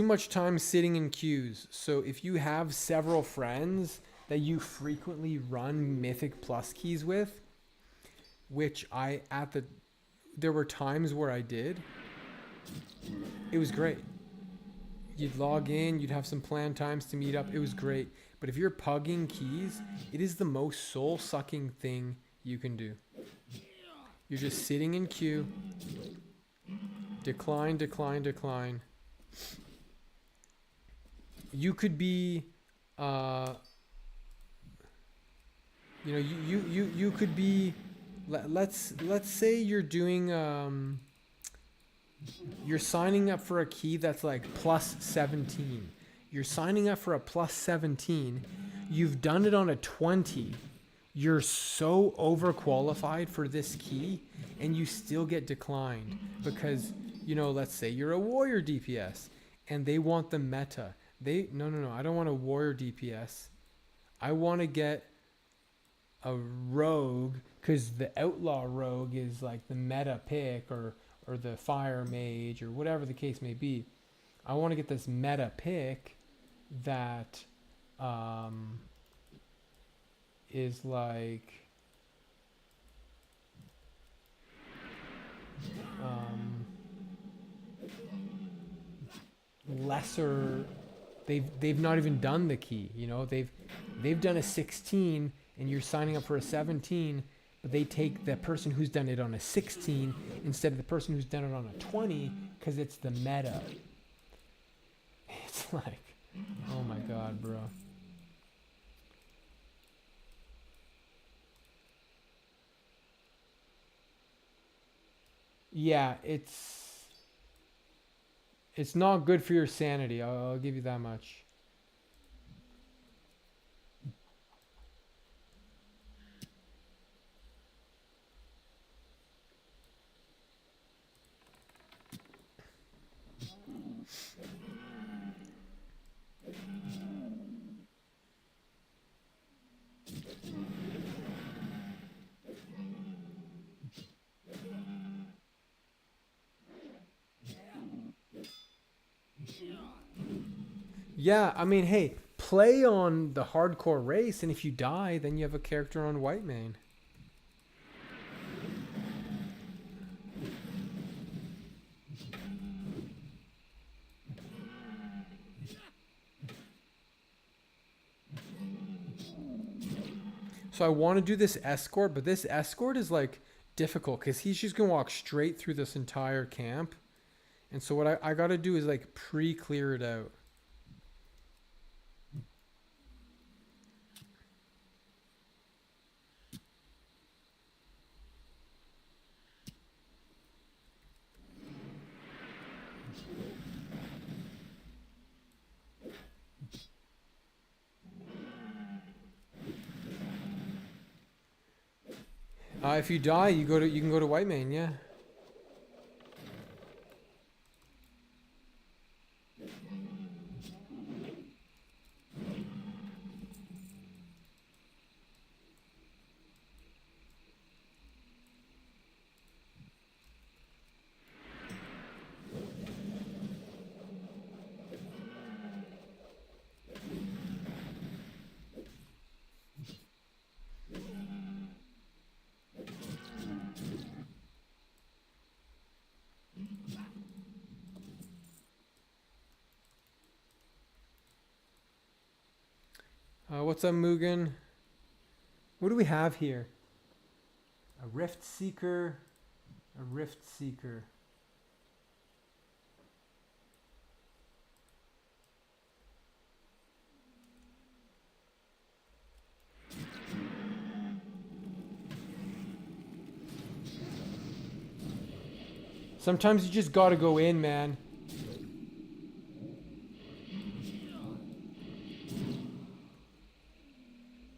much time sitting in queues. So if you have several friends that you frequently run Mythic Plus keys with, which there were times where I did, it was great. You'd log in, you'd have some planned times to meet up, it was great. But if you're pugging keys, it is the most soul-sucking thing you can do. You're just sitting in queue, decline, decline, decline. You could be, you could be, let's say you're doing, you're signing up for a key that's like plus 17. You're signing up for a plus 17. You've done it on a 20. You're so overqualified for this key and you still get declined because you know, let's say you're a warrior DPS and they want the meta. No, I don't want a warrior DPS. I want to get a rogue, because the outlaw rogue is like the meta pick, or the fire mage, or whatever the case may be. I want to get this meta pick that is like lesser. They've not even done the key, you know. They've done a 16 and you're signing up for a 17, but they take the person who's done it on a 16 instead of the person who's done it on a 20 because it's the meta. It's like, oh my god, bro. Yeah, it's not good for your sanity. I'll give you that much. Yeah, I mean, hey, play on the hardcore race, and if you die, then you have a character on white main. So I want to do this escort, but this escort is like difficult because he's just gonna walk straight through this entire camp. And so what I gotta do is like pre-clear it out. If you die, you can go to white main, yeah. What's up, Mugen? What do we have here? A Rift Seeker. A Rift Seeker. Sometimes you just gotta go in, man.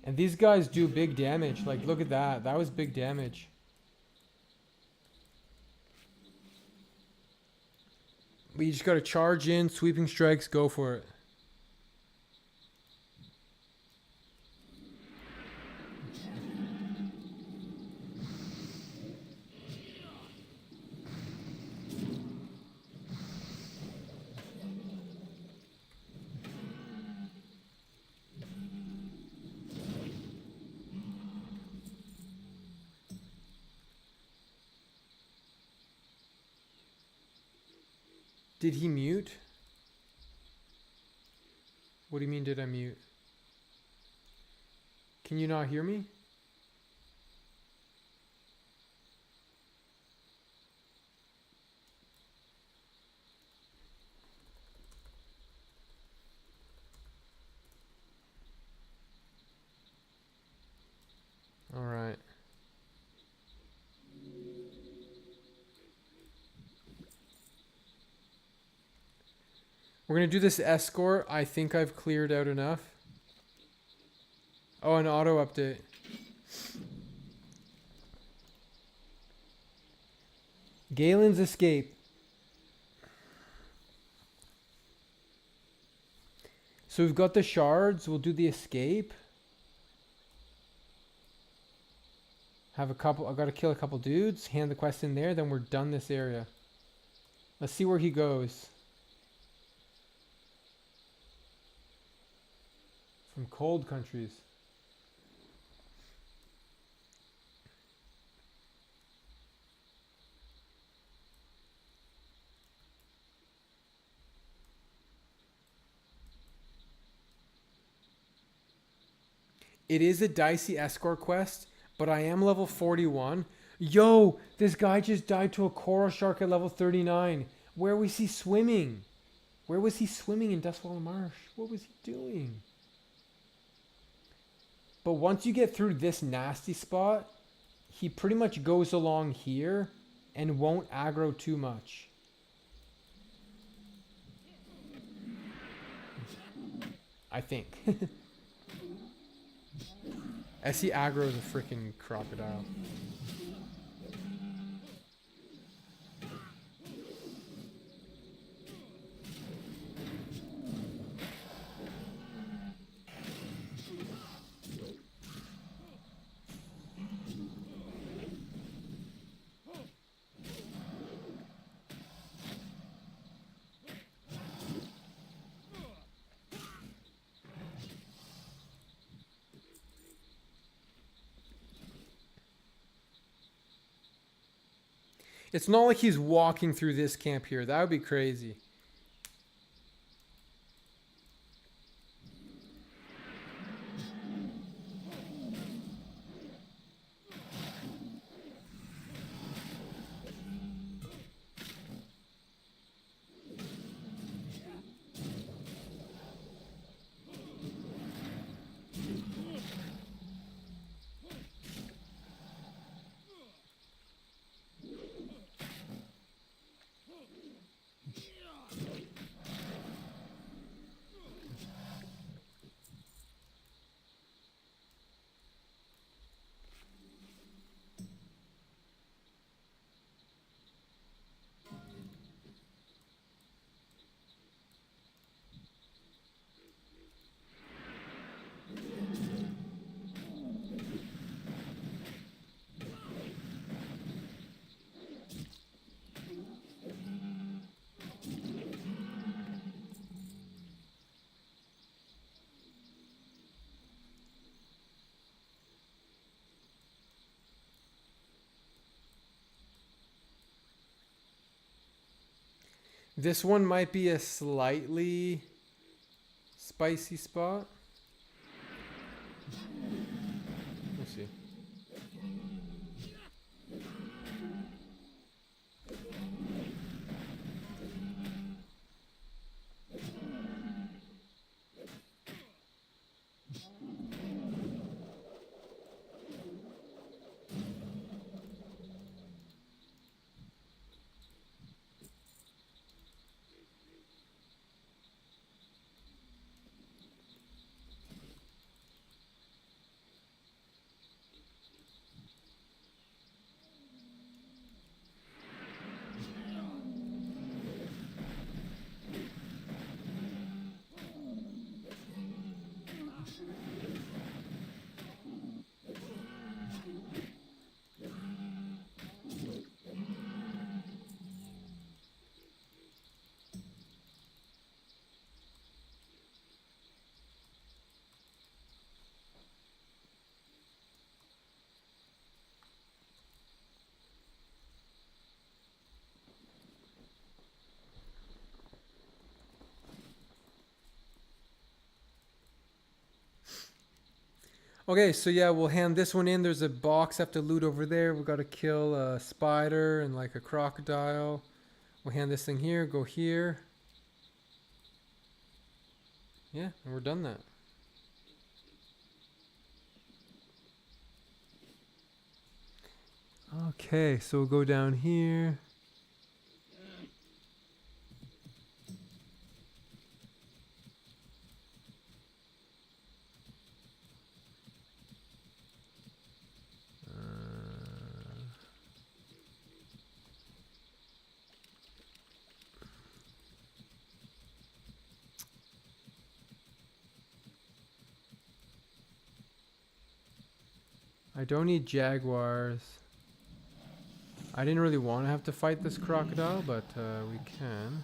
And these guys do big damage. Like, look at that. That was big damage. But you just gotta charge in, sweeping strikes, go for it. Did he mute? What do you mean, did I mute? Can you not hear me? All right. We're going to do this escort. I think I've cleared out enough. Oh, an auto update. Galen's escape. So we've got the shards. We'll do the escape. Have a couple. I gotta kill a couple dudes. Hand the quest in there. Then we're done this area. Let's see where he goes. From cold countries. It is a dicey escort quest, but I am level 41. Yo, this guy just died to a coral shark at level 39. Where was he swimming? Where was he swimming in Dustwall Marsh? What was he doing? But once you get through this nasty spot, he pretty much goes along here and won't aggro too much. I think. As he aggro's a freaking crocodile. It's not like he's walking through this camp here. That would be crazy. This one might be a slightly spicy spot. Let's see. Okay, so yeah, we'll hand this one in. There's a box I have to loot over there. We got to kill a spider and like a crocodile. We'll hand this thing here, go here. Yeah, and we're done that. Okay, so we'll go down here. I don't need jaguars. I didn't really want to have to fight this crocodile, but we can.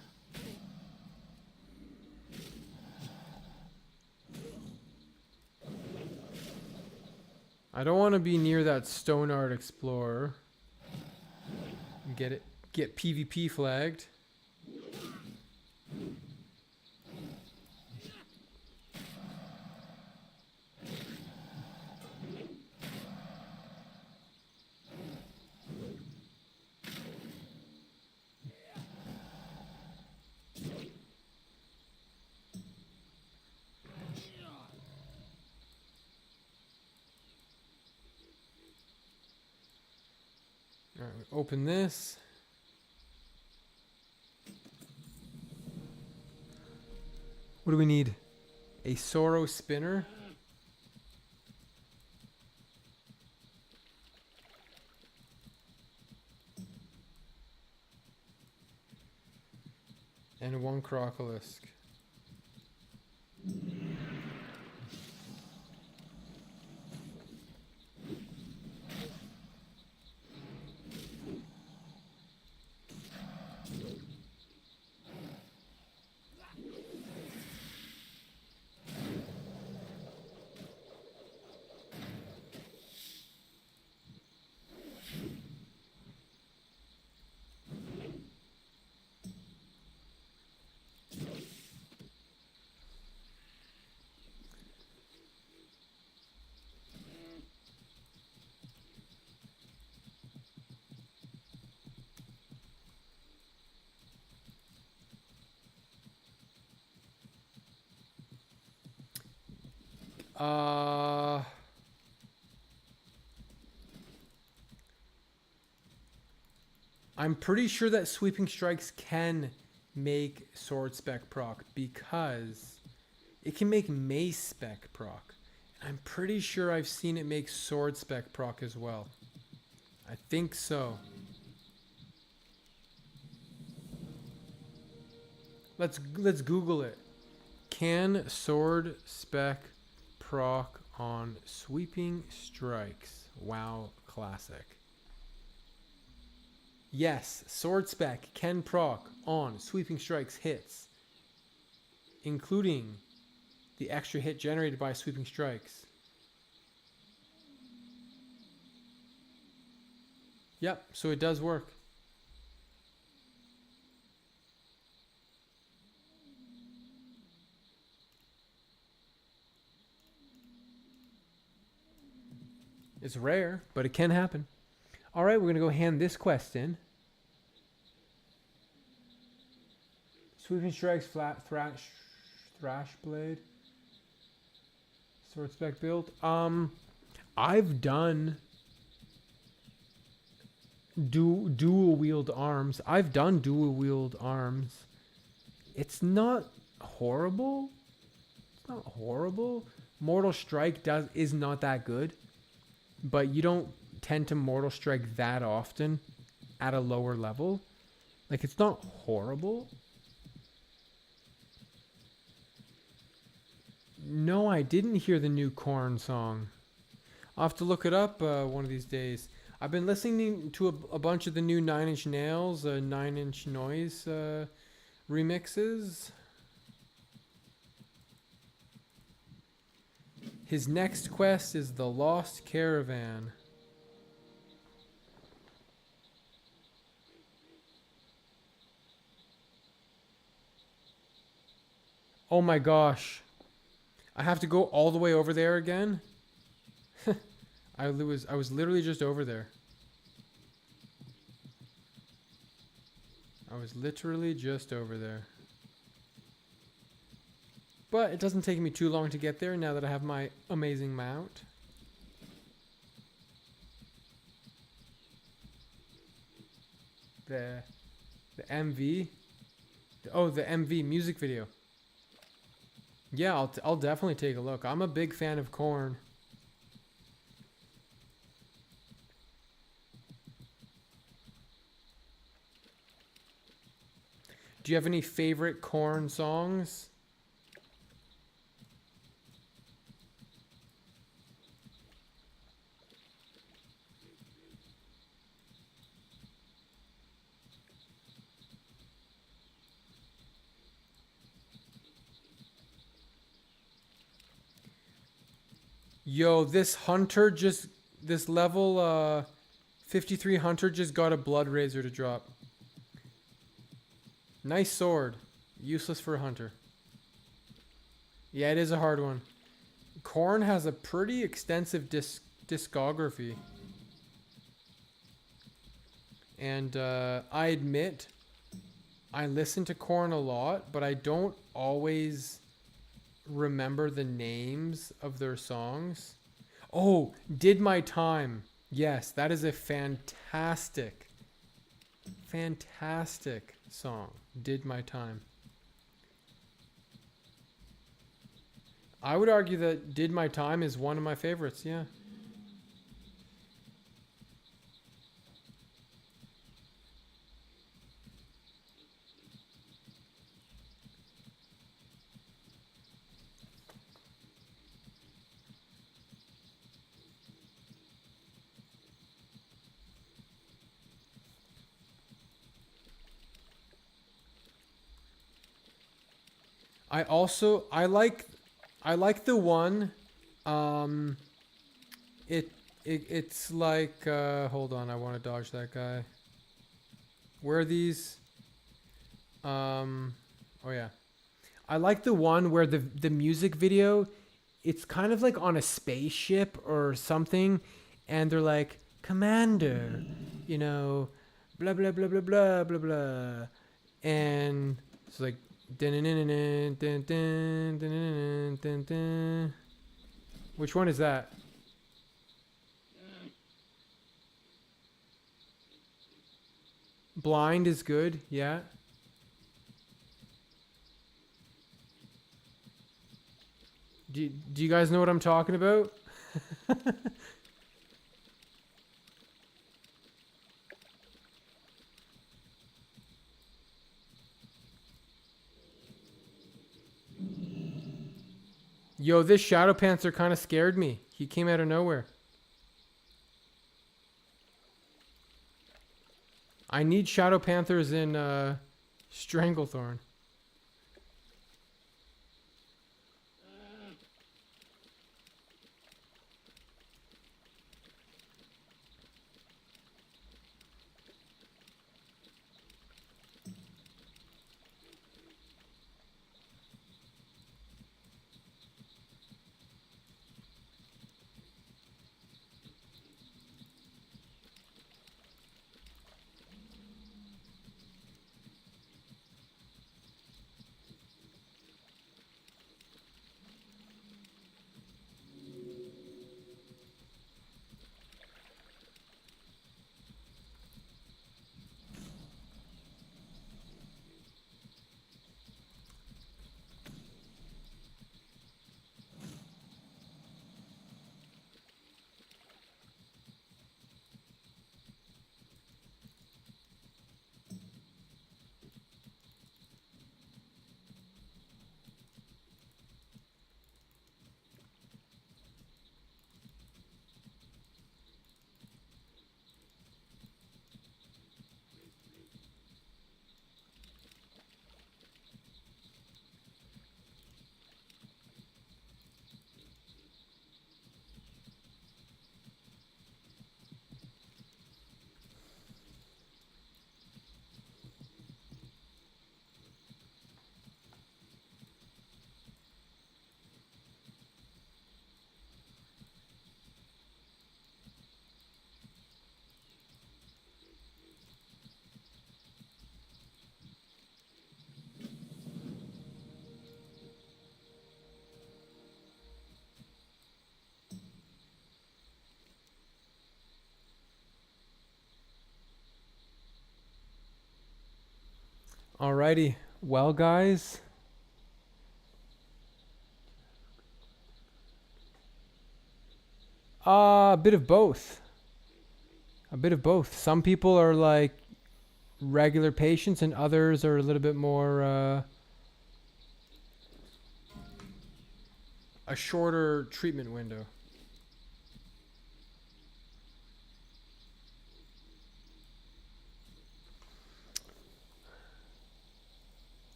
I don't want to be near that Stone Art Explorer. Get PvP flagged. Alright, open this. What do we need? A Sorrow Spinner? And one Crocolisk. I'm pretty sure that Sweeping Strikes can make Sword Spec proc because it can make Mace Spec proc. I'm pretty sure I've seen it make Sword Spec proc as well. I think so. Let's Google it. Can Sword Spec proc on Sweeping Strikes? WoW Classic. Yes, Sword Spec can proc on Sweeping Strikes hits, including the extra hit generated by Sweeping Strikes. Yep, so it does work. It's rare, but it can happen. All right, we're going to go hand this quest in. Sweeping Strikes, flat thrash blade, sword spec build. I've done dual wield arms. I've done dual wield arms. It's not horrible. It's not horrible. Mortal Strike is not that good, but you don't tend to Mortal Strike that often at a lower level. Like, it's not horrible. No, I didn't hear the new Korn song. I'll have to look it up one of these days. I've been listening to a bunch of the new Nine Inch Nails, Nine Inch Noise remixes. His next quest is the Lost Caravan. Oh my gosh. I have to go all the way over there again? I was literally just over there. I was literally just over there. But it doesn't take me too long to get there now that I have my amazing mount. The MV. Oh, the MV music video. Yeah, I'll definitely take a look. I'm a big fan of Korn. Do you have any favorite Korn songs? Yo, this level 53 hunter just got a blood razor to drop. Nice sword. Useless for a hunter. Yeah, it is a hard one. Korn has a pretty extensive discography. And I admit, I listen to Korn a lot, but I don't always remember the names of their songs. Oh, Did My Time. Yes, that is a fantastic song. Did My Time. I would argue that Did My Time is one of my favorites, yeah. I like the one um it's like hold on, I want to dodge that guy. Where are these oh yeah. I like the one where the music video, it's kind of like on a spaceship or something, and they're like, "Commander, you know, blah blah blah blah blah blah blah," and it's like, dun dun dun dun dun dun dun dun. Which one is that? Blind is good, yeah. Do you guys know what I'm talking about? Yo, this Shadow Panther kind of scared me. He came out of nowhere. I need Shadow Panthers in Stranglethorn. Alrighty. Well, guys. A bit of both. A bit of both. Some people are like regular patients, and others are a little bit more a shorter treatment window.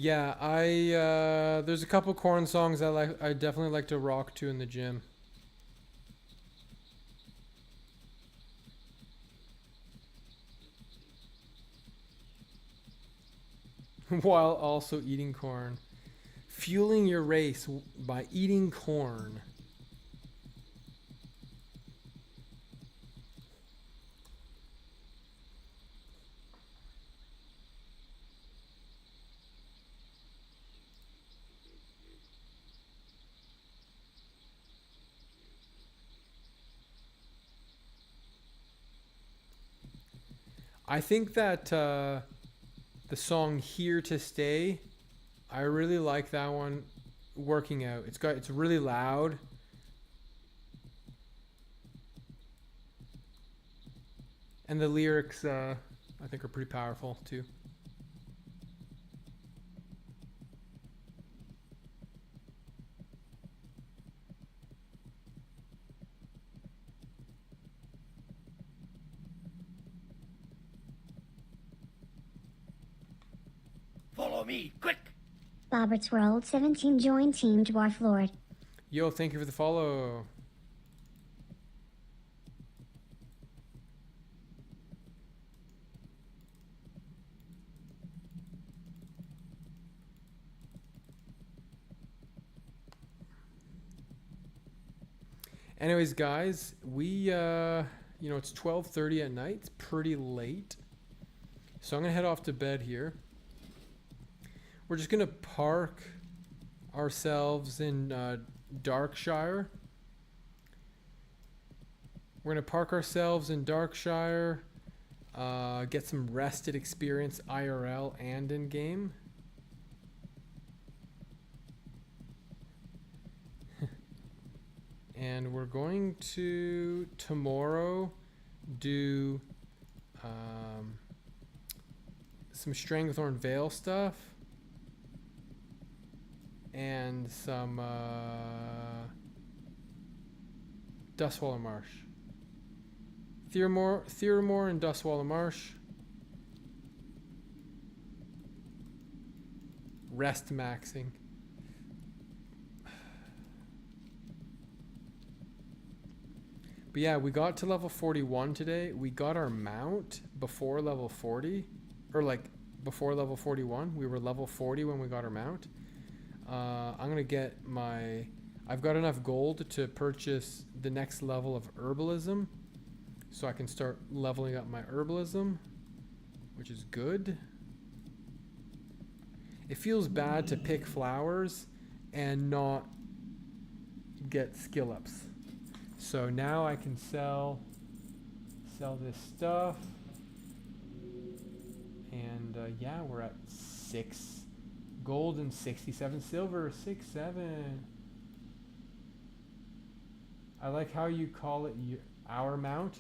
Yeah, I there's a couple corn songs I definitely like to rock to in the gym. While also eating corn. Fueling your race by eating corn. I think that the song "Here to Stay," I really like that one. Working out, it's really loud, and the lyrics I think are pretty powerful too. Follow me, quick! Robert's World 17 joined Team Dwarflord. Yo, thank you for the follow. Anyways, guys, it's 12:30 at night. It's pretty late. So I'm going to head off to bed here. We're just going to park ourselves in Darkshire. We're going to park ourselves in Darkshire, get some rested experience IRL and in game. And we're going to tomorrow do some Stranglethorn Vale stuff and some Dustwaller Marsh. Theramore and Dustwaller Marsh. Rest maxing. But yeah, we got to level 41 today. We got our mount before level 40. Or like before level 41. We were level 40 when we got our mount. I'm going to get my... I've got enough gold to purchase the next level of herbalism. So I can start leveling up my herbalism. Which is good. It feels bad to pick flowers and not get skill ups. So now I can sell this stuff. And yeah, we're at 6 gold and 67 silver. 6, 7. I like how you call it our mount.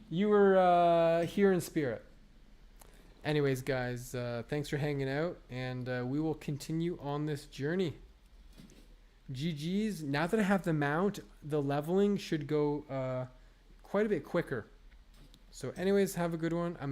You were here in spirit. Anyways, guys, thanks for hanging out, and we will continue on this journey. GG's. Now that I have the mount, the leveling should go quite a bit quicker. So anyways, have a good one. I'm